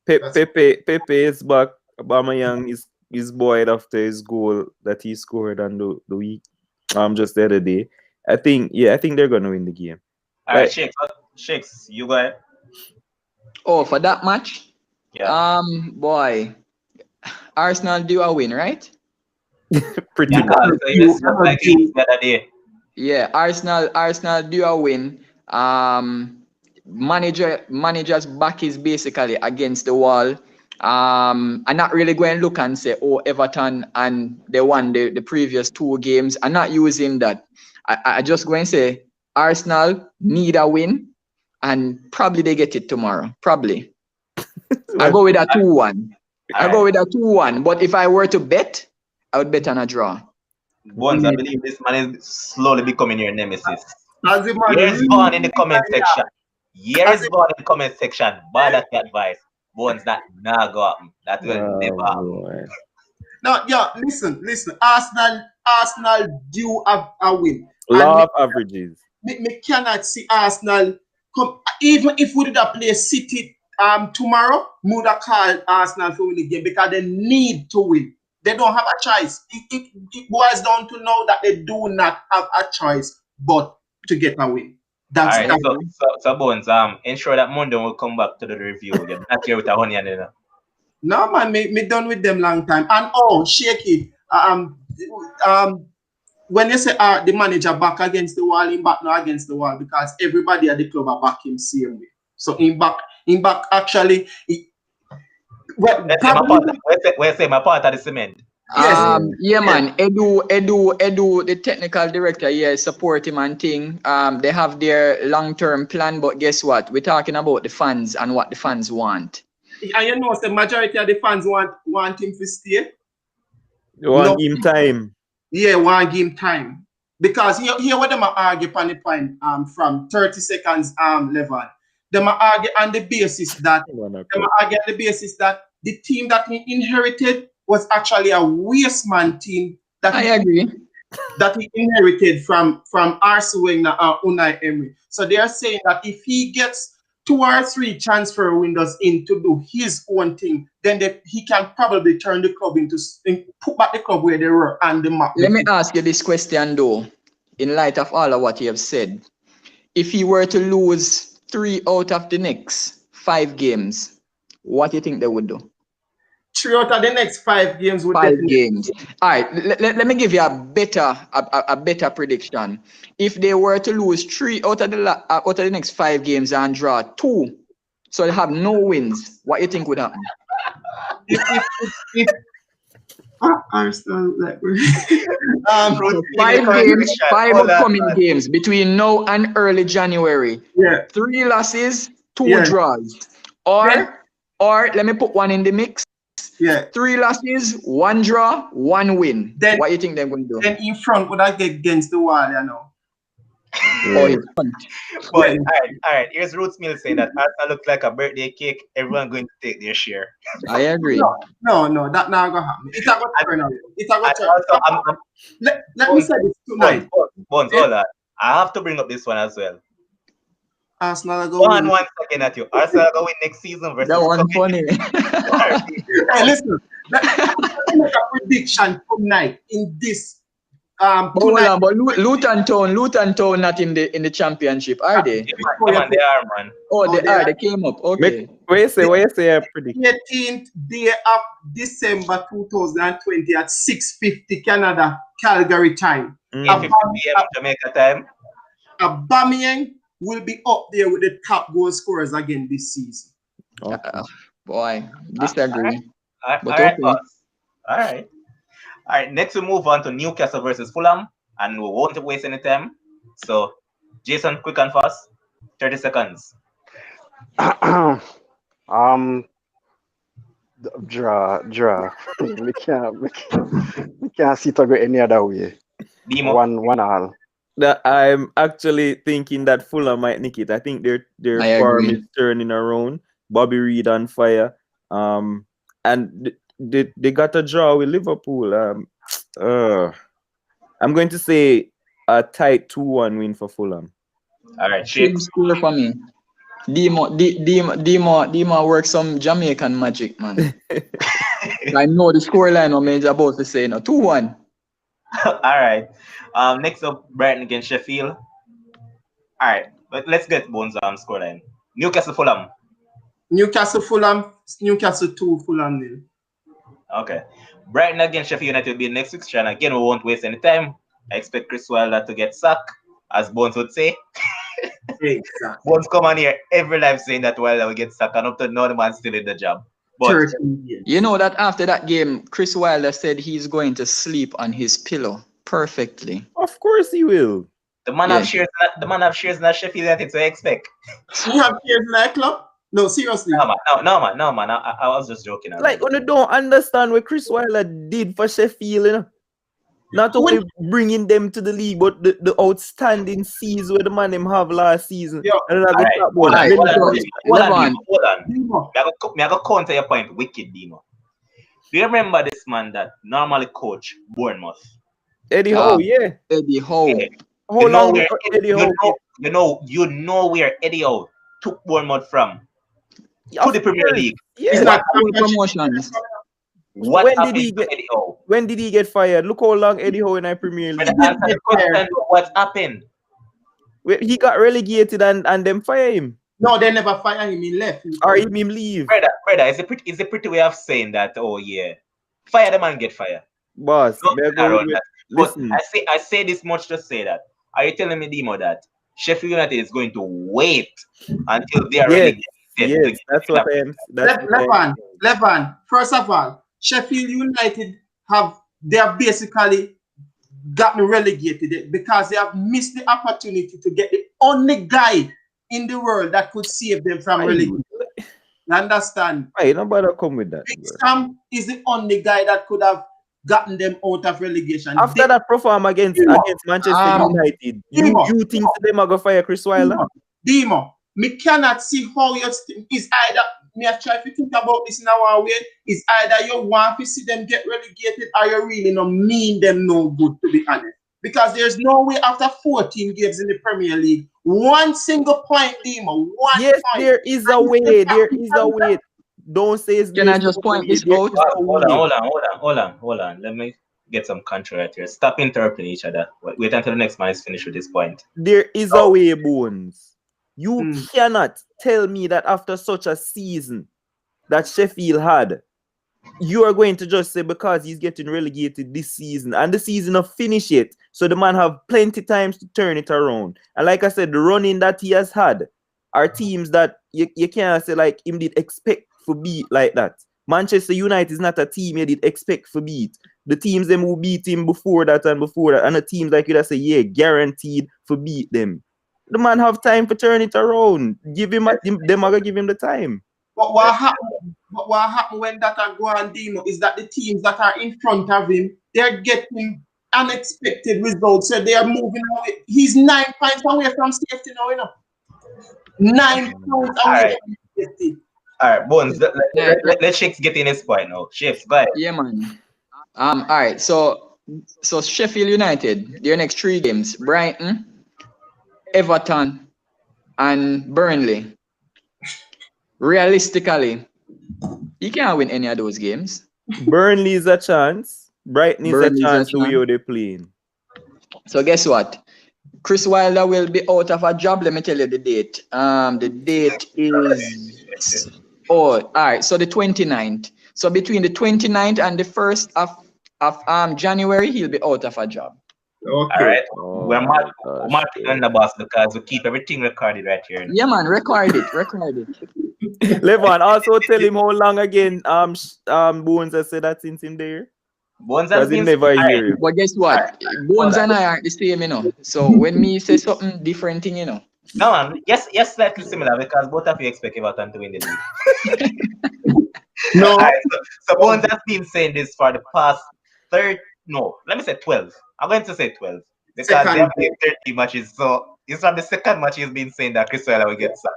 Pepe is back. Aubameyang is buoyed after his goal that he scored on the week. Just the other day. I think they're gonna win the game. All right, Shakes, you go ahead. Oh, for that match? Yeah. Boy, Arsenal do a win, right? Pretty much. Yeah, Arsenal do a win. Manager's back is basically against the wall. I'm not really going to look and say, oh, Everton and they won the previous 2 games. I'm not using that. I just going to say Arsenal need a win and probably they get it tomorrow. Probably. I go with a 2-1. I go with a 2-1. But if I were to bet, I would bet on a draw. Bones, I believe this man is slowly becoming your nemesis. Years born in the comment section. Years born in the comment section. Bad at the advice. Bones, that nah go happen. That will never happen. No, yeah, listen. Arsenal do have a win. Law of averages. Me cannot see Arsenal come. Even if we did play City tomorrow, we would have called Arsenal to win the game because they need to win. They don't have a choice. It boils down to know that they do not have a choice but to get a win. That's all right. So Bones, ensure that Monday will come back to the review. You're not here with a honey and then. No man, me done with them long time. And Shaky, when you say the manager back against the wall, him back now against the wall because everybody at the club are back him same way. So in back actually. Where say my part of the cement? Yes. Yeah, man. Edu, the technical director, support him and thing. They have their long-term plan, but guess what? We're talking about the fans and what the fans want. And you know, the majority of the fans want him to stay. Want him time. Yeah, want him time. Because here what them argue on the point from 30 seconds level. Them argue on the basis that the team that he inherited was actually a waste man team that I agree. That he inherited from Arsene Wenger and Unai Emery. So they are saying that if he gets 2 or 3 transfer windows in to do his own thing, then he can probably turn the club put back the club where they were and the map. Let me ask you this question though, in light of all of what you have said. If he were to lose 3 out of the next 5 games, what do you think they would do? 3 out of the next 5 games would 5 games. All right, let me give you a better prediction. If they were to lose 3 out of the next 5 games and draw 2, so they have no wins, what do you think would happen? Arsenal, like 5 games, 5 upcoming games between now and early January. Yeah. 3 losses, 2 draws. Or let me put one in the mix. Yeah. 3 losses, 1 draw, 1 win. Then, what do you think they're going to do? Then in front, would I get against the wall, you know? But all right. Here's Roots Mill saying that Arsenal looks like a birthday cake. Everyone going to take their share. I agree. No, that not gonna happen. It's not gonna turn out. It's not gonna turn. Let me say this tonight. Bones, hold on. I have to bring up this one as well. Arsenal go win. Once again at you. Arsenal go win next season versus. That one funny. Hey, listen. Let's make a prediction tonight in this But hold on, but Luton Town not in the championship, are they? Yeah, man, they are, man. Oh, they are. They came up. Okay. What you say, predict? 18th day of December 2020 at 6:50 Canada, Calgary time. 8:50 p.m. Jamaica time. Aubameyang will be up there with the top goal scorers again this season. Boy, disagree. All But right, okay. boss. All right. All right. Next, we move on to Newcastle versus Fulham, and we won't waste any time. So, Jason, quick and fast, 30 seconds. Draw. we can't see to go any other way. Demo. 1-1 all. I'm actually thinking that Fulham might nick it. I think their I form agree. is turning around. Bobby Reed on fire. And they got a draw with Liverpool. I'm going to say a tight 2-1 win for Fulham. All right, Same Shapes. score for me. Demo work some Jamaican magic, man. I know the scoreline I'm about to say now. 2-1. All right. Next up, Brighton against Sheffield. All right, but let's get Bones scoreline. Newcastle Fulham. Newcastle 2, Fulham 0. Okay. Brighton against Sheffield United will be next fixture, and again, we won't waste any time. I expect Chris Wilder to get sacked, as Bones would say. Exactly. Bones come on here every live saying that Wilder will get sacked, and up to now the man's still in the job. But 13 years. You know that after that game, Chris Wilder said he's going to sleep on his pillow perfectly. Of course he will. the man Yeah. have shares. The man have shares in that Sheffield United, so I expect. You have shares in that club? No, seriously. No man. I was just joking. Like, when you don't understand what Chris Wilder did for Sheffield, you know? Not only bringing them to the league, but the outstanding season where the man them have last season. Yo, And then I go Alright, top hold one. on, Alright, hold on, so, hold on, Levon. hold on. Demo. I got counter your point, wicked Demo. Do you remember this man that normally coach Bournemouth? Eddie Howe, yeah. Eddie Howe. Yeah. How You know long where Eddie Howe? you know where Eddie Howe took Bournemouth from to the Premier League. Yeah. It's not Full promotions. What When did happened he to get- Eddie Howe? When did he get fired? Look how long Eddie Howe in our Premier But League. the answer to the question, what happened? He got relegated and them fire him. No, they never fire him. He left. Or him leave. Brother, it's a pretty way of saying that, oh yeah. Fire the man, get fired. Boss, Don't they're get around going that. with, But listen, I say this much to say that. Are you telling me, Demo, that Sheffield United is going to wait until they are yes, relegated? yes, that's what I am. That's what I am. Levan, first of all, Sheffield United they have basically gotten relegated because they have missed the opportunity to get the only guy in the world that could save them from relegation. You understand? Hey, nobody come with that. Big Bro. Sam is the only guy that could have gotten them out of relegation. After that perform against Manchester United, you think them are gonna fire Chris Wilder? Demo, me cannot see how you is either me I try to think about this in our way. Is either you want to see them get relegated or you really not mean them no good, to be honest. Because there's no way after 14 games in the Premier League, one single point, Demo. Yes, point. there is a way. There is a way. Don't say it's Can I just point this out? Hold on. Let me get some country right here. Stop interrupting each other. Wait until the next man is finished with this point. There is a way, Bones. You cannot tell me that after such a season that Sheffield had, you are going to just say because he's getting relegated this season and the season of finish it, so the man have plenty times to turn it around. And like I said, the running that he has had are teams that you can't say like him did expect to beat like that. Manchester United is not a team you did expect to beat. The teams them who beat him before that, and the teams like you that say, yeah, guaranteed to beat them. The man have time to turn it around. Them are gonna give him the time. But what happened when that are going Demo is that the teams that are in front of him, they're getting unexpected results. So they are moving away. He's 9 points away from safety now, you know. 9 points away from safety. All right, Bones, let Shakes get in his point now. Shakes, go ahead. Yeah, man. All right. So Sheffield United, their next 3 games: Brighton, Everton, and Burnley. Realistically, you can't win any of those games. Burnley is a chance. Brighton is Burnley a chance to chance. where they're playing. So guess what? Chris Wilder will be out of a job. Let me tell you the date. The date is all right. So the 29th. So between the 29th and the 1st of January, he'll be out of a job. All Okay. right. Oh We're my marking on the boss because we keep everything recorded right here. Yeah, man, record it. Levon, also tell him how long again Bones has said that since him there. Bones has Because he been never all hear right. you. But guess what? Bones and I aren't the same, you know. So when me say something different thing, you know. No, man. Yes, slightly similar because both of you expect Everton to win the league. No. All right, so Bones has been saying this for the past 12. I'm going to say 12 because Second. they have played 30 matches. So it's from the second match he's been saying that Chris Wilder will get sacked.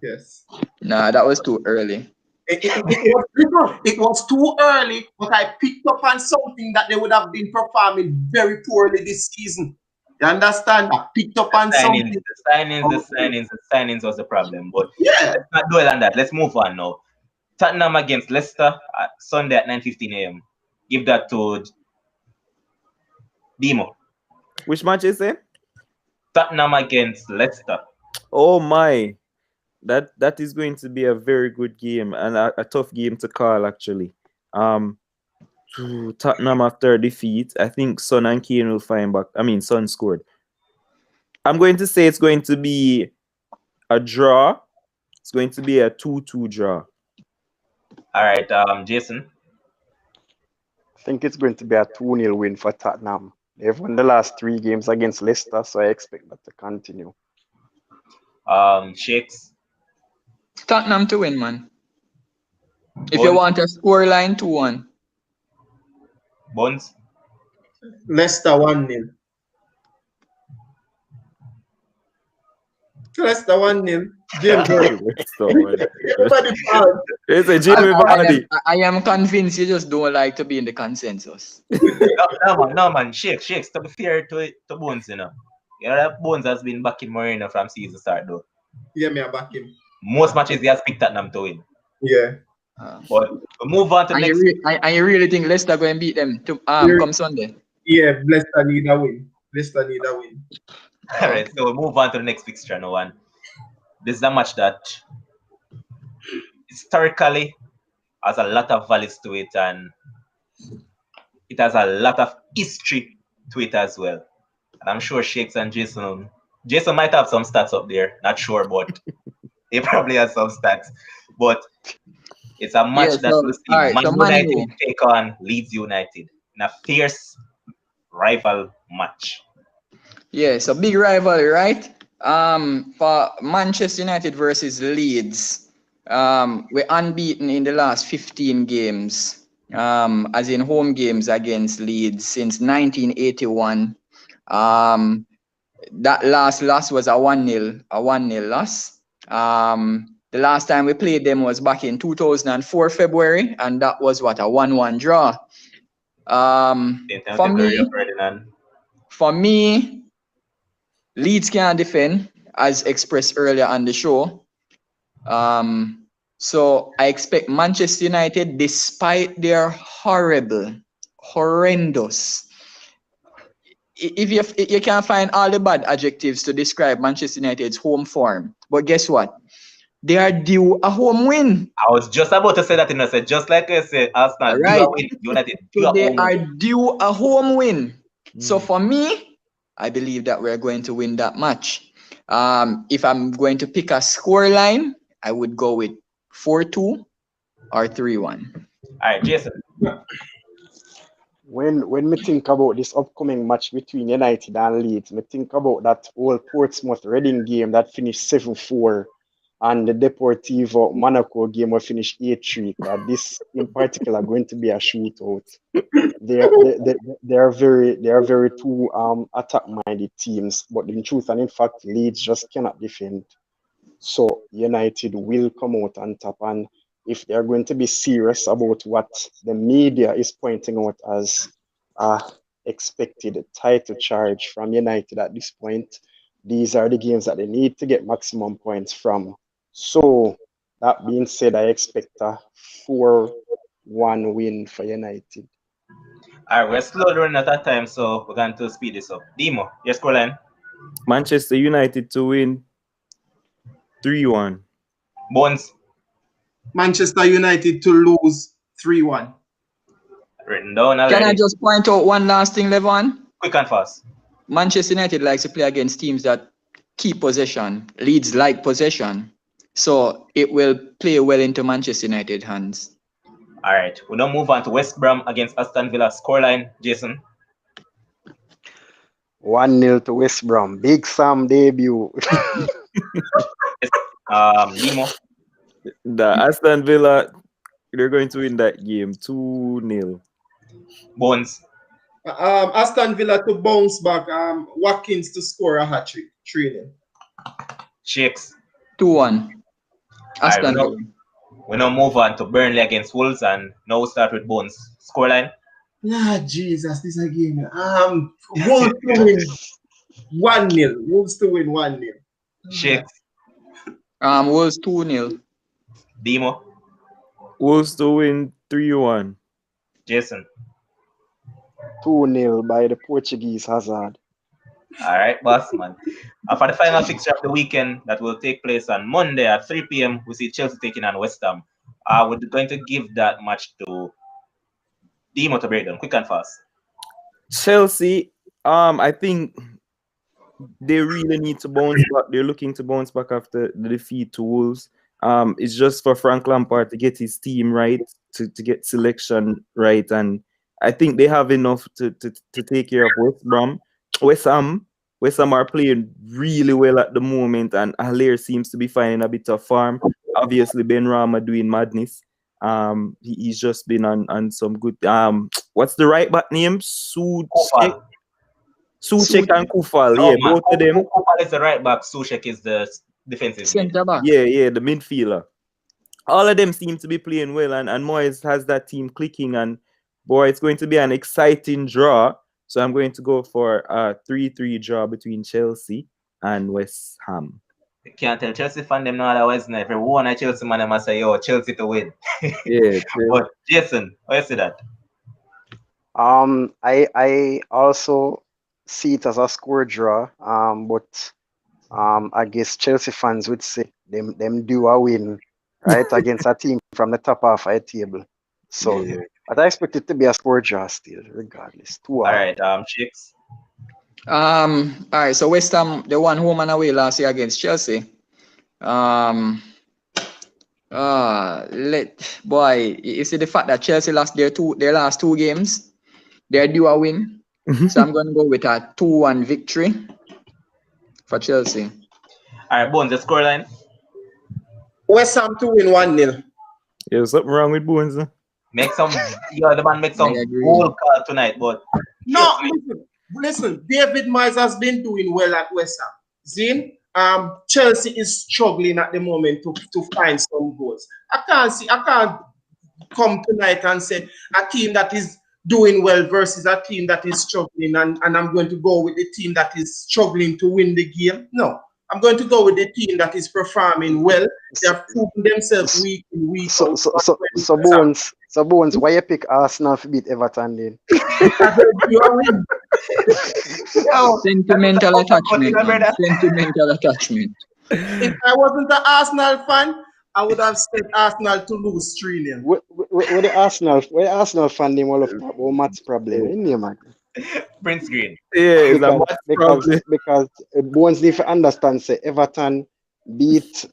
Yes. Nah, that was too early. It was too early, but I picked up on something that they would have been performing very poorly this season. You understand? I picked up on something. The signings was the problem. But Yeah. let's not dwell on that. Let's move on now. Tottenham against Leicester Sunday at 9:15 a.m. Give that to Demo. Which match is it? Tottenham against Leicester. Oh my. That is going to be a very good game and a tough game to call actually. Tottenham after defeat, I think Son and Kane will find back. I mean, Son scored. I'm going to say it's going to be a draw. It's going to be a 2-2 draw. All right, Jason. I think it's going to be a 2-0 win for Tottenham. They've won the last 3 games against Leicester, so I expect that to continue. Shakes. Tottenham to win, man. If Bones. you want a score line, 2-1. Bones. Leicester 1-0. Leicester 1-0. James. Everybody proud. It's a Jimmy Vardy. I am convinced you just don't like to be in the consensus. No, man. Shakes. To be fair to Bones, you know. You know that Bones has been backing Moreno from season start, though. Yeah, me I back him. Most matches he has picked Tottenham to win. Yeah. But we move on to next. You really think Leicester going to beat them to come Sunday? Yeah, Leicester need a win. All right, so we'll move on to the next fixture now. And this is a match that historically has a lot of values to it, and it has a lot of history to it as well. And I'm sure Shakes and Jason might have some stats up there. Not sure, but he probably has some stats. But it's a match that we'll see Man United take on Leeds United in a fierce rival match. Yeah, so big rivalry, right? For Manchester United versus Leeds, we're unbeaten in the last 15 games, as in home games against Leeds since 1981. That last loss was a 1-0 loss. The last time we played them was back in 2004 February, and that was what, a 1-1 draw. For me, Leeds can defend, as expressed earlier on the show. So I expect Manchester United, despite their horrendous. If you can find all the bad adjectives to describe Manchester United's home form, but guess what? They are due a home win. I was just about to say that, I said, just like I said, Arsenal, right. due a win, United, so they are due a home win. So for me, I believe that we're going to win that match. If I'm going to pick a score line, I would go with 4-2 or 3-1. All right, Jason. When we think about this upcoming match between United and Leeds, we think about that old Portsmouth Reading game that finished 7-4 and the Deportivo Monaco game will finish 8-3. This in particular going to be a shootout. They are very two attack-minded teams, but in truth and in fact, Leeds just cannot defend. So United will come out on top, and if they're going to be serious about what the media is pointing out as expected title charge from United at this point, these are the games that they need to get maximum points from. So that being said, I expect a 4-1 win for United. All right, we're slowly running out of time, so we're going to speed this up. Demo, your scoreline. Manchester United to win 3-1. Bones, Manchester United to lose 3-1. written down Can I already. just point out one last thing, Levon? Quick and fast. Manchester United likes to play against teams that keep possession. Leeds like possession. So it will play well into Manchester United hands. All right, we now move on to West Brom against Aston Villa. Scoreline, Jason. 1-0 to West Brom. Big Sam debut. Demo, The Aston Villa, they're going to win that game 2-0. Bones, Aston Villa to bounce back. Watkins to score a hat trick. 3-0. Shakes. 2-1. Aston Alright, Villa. we now move on to Burnley against Wolves, and now we start with Bones. Scoreline, Ah, Jesus, this again. Wolves to win 1-0. Wolves to win 1-0. Shakes. Wolves 2-0. Demo, Wolves to win 3-1. Jason. 2-0 by the Portuguese Hazard. All right, boss man. And for the final fixture of the weekend that will take place on Monday at 3 p.m., we see Chelsea taking on West Ham. We're going to give that match to Demo to break down, quick and fast. Chelsea, I think they really need to bounce back. They're looking to bounce back after the defeat to Wolves. It's just for Frank Lampard to get his team right, to get selection right, and I think they have enough to take care of West Brom. West Ham are playing really well at the moment, and Haller seems to be finding a bit of form. Obviously, Ben Rama doing madness. He's just been on some good. What's the right back name? Soucek and Kufal. Yeah, both of them. Kufal is the right back. Soucek is the defensive. Center back. Yeah, the midfielder. All of them seem to be playing well, and Moyes has that team clicking. And boy, it's going to be an exciting draw. So I'm going to go for a 3-3 draw between Chelsea and West Ham. You can't tell Chelsea fan them now otherwise. If everyone at Chelsea man, they must say, yo, Chelsea to win. Yeah. But Jason, how you see that? I also see it as a score draw. But I guess Chelsea fans would say them do a win, right, against a team from the top half of the table. So, Yeah. but I expect it to be a score draw still, regardless. 2-1. All right, Chicks. All right, so West Ham, they won home and away last year against Chelsea. You see the fact that Chelsea lost their last two games, they're due a win. So I'm going to go with a 2-1 victory for Chelsea. All right, Bones, the scoreline. West Ham to win 1-0. Yeah, something wrong with Bones. Huh? The man make some goal call tonight, but No, listen. David Moyes has been doing well at West Ham. See, Chelsea is struggling at the moment to find some goals. I can't come tonight and say a team that is doing well versus a team that is struggling, and I'm going to go with the team that is struggling to win the game. No, I'm going to go with the team that is performing well. They have proven themselves week in week out. So Bones, why you pick Arsenal to beat Everton then? Sentimental attachment. Sentimental attachment. If I wasn't an Arsenal fan, I would have said Arsenal to lose 3-0. Where the Arsenal fan name all of Matt's problem? In there, man. Prince Green. Yeah, because Bones need to understand, say Everton beat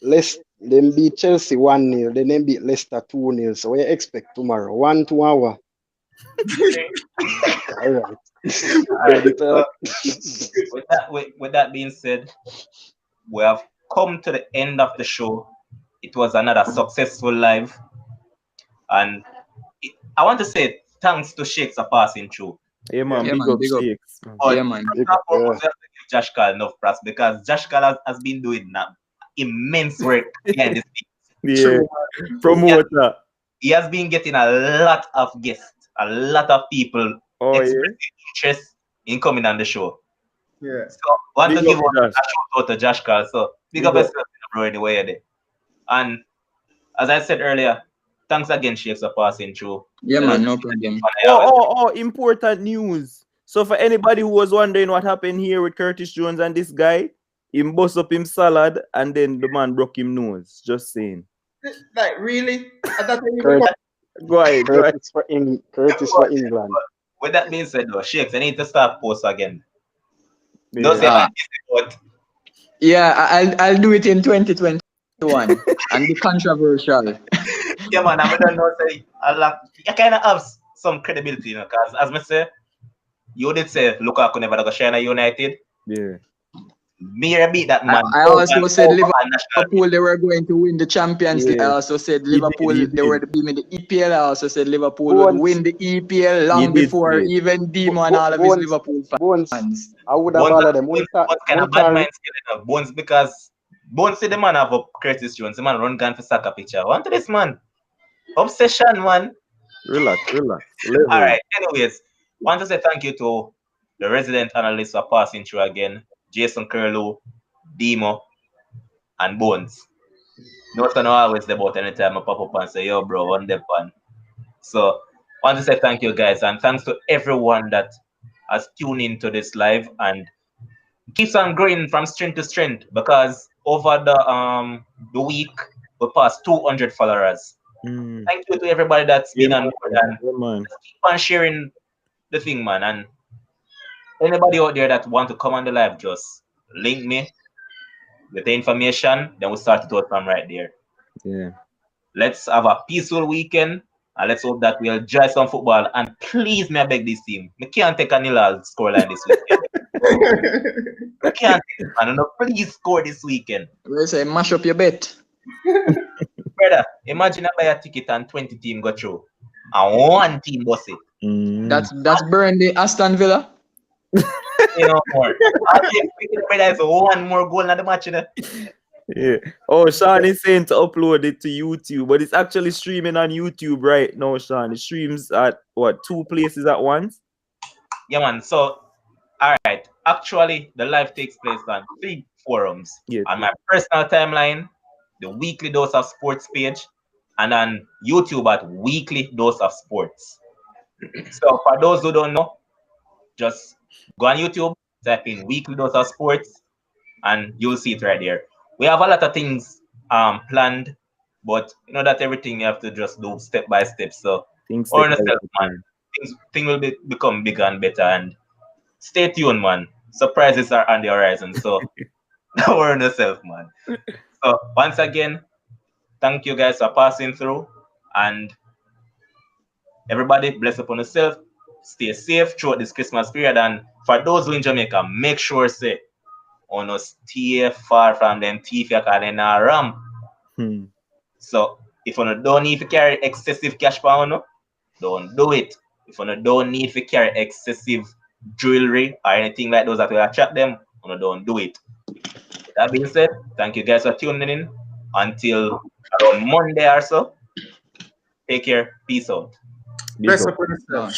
Chelsea 1-0, then they beat Leicester 2-0. So what you expect tomorrow? 1-2 hour. All right. With that being said, we have come to the end of the show. It was another successful live, and I want to say thanks to Shakes for passing through. Yeah, man, big up Shakes. Yeah, man. We have to give Josh Carl enough props because Josh Carl has been doing immense work behind the scenes. Yeah, promoter. He has been getting a lot of guests, a lot of people expressing interest in coming on the show. Yeah. So I want to give a shout out to Josh Carl. So big up yourself, bro, anyway. And as I said earlier, thanks again, Shakes, for passing through. Yeah, man, no problem. Important news. So for anybody who was wondering what happened here with Curtis Jones and this guy, he bust up him salad and then the man broke him nose. Just saying. Like, really? Go ahead. Curtis for England. With that being said, though, Shakes, I need to start post again. Yeah. Don't say but Yeah, I'll do it in 2021 and be controversial. yeah, man, I don't know. Say, you kind of have some credibility, you know, because as I say, you did say Lukaku never go shine at United. Yeah. Me beat that man. I also said Liverpool they were going to win the Champions League. I also said Liverpool they were to be in the EPL. I also said Liverpool would win the EPL long before even Demo and all of his Liverpool fans. I would have all of them. Bones kind of bad minds, Bones, because Bones see the man have a Curtis Jones. The man run gun for soccer picture. Want to this man? Obsession, man. Relax. All right. Anyways, want to say thank you to the resident analysts for passing through again. Jason Curlew, Demo, and Bones. Note I know always about anytime I pop up and say, yo, bro, on the pan. So, want to say thank you, guys, and thanks to everyone that has tuned into this live and keeps on growing from strength to strength, because over the week we passed 200 followers. Thank you to everybody that's been on board and keep on sharing the thing, man. And anybody out there that want to come on the live, just link me with the information, then we'll start it out from right there. Yeah. Let's have a peaceful weekend, and let's hope that we'll enjoy some football. And please, me I beg this team, me can't take a nil scoreline this weekend. I can't take it, man. No, please score this weekend. We say mash up your bet. Brother, imagine I buy a ticket and 20 teams go through, and one team boss it. That's Burnley, Aston Villa. You know more. There's one more goal in the match, you know? Yeah. Oh, Sean is saying to upload it to YouTube, but it's actually streaming on YouTube right now, Sean. It streams at what, 2 places at once? Yeah, man. So, all right. Actually, the live takes place on 3 forums. Yeah. On my personal timeline, the Weekly Dose of Sports page, and on YouTube at Weekly Dose of Sports. So, for those who don't know, just go on YouTube, type in Weekly Dose of Sports, and you'll see it right there. We have a lot of things planned, but you know that everything you have to just do step by step. So, things will become bigger and better. And stay tuned, man. Surprises are on the horizon. So, don't worry on yourself, man. So, once again, thank you guys for passing through. And everybody, bless upon yourself. Stay safe throughout this Christmas period. And for those who in Jamaica, make sure say, on stay far from them thief you can then ram. So if you don't need to carry excessive cash power, don't do it. If you don't need to carry excessive jewelry or anything like those that will attract them, don't do it. That being said, thank you guys for tuning in. Until around Monday or so. Take care. Peace out. Bless up on yourself.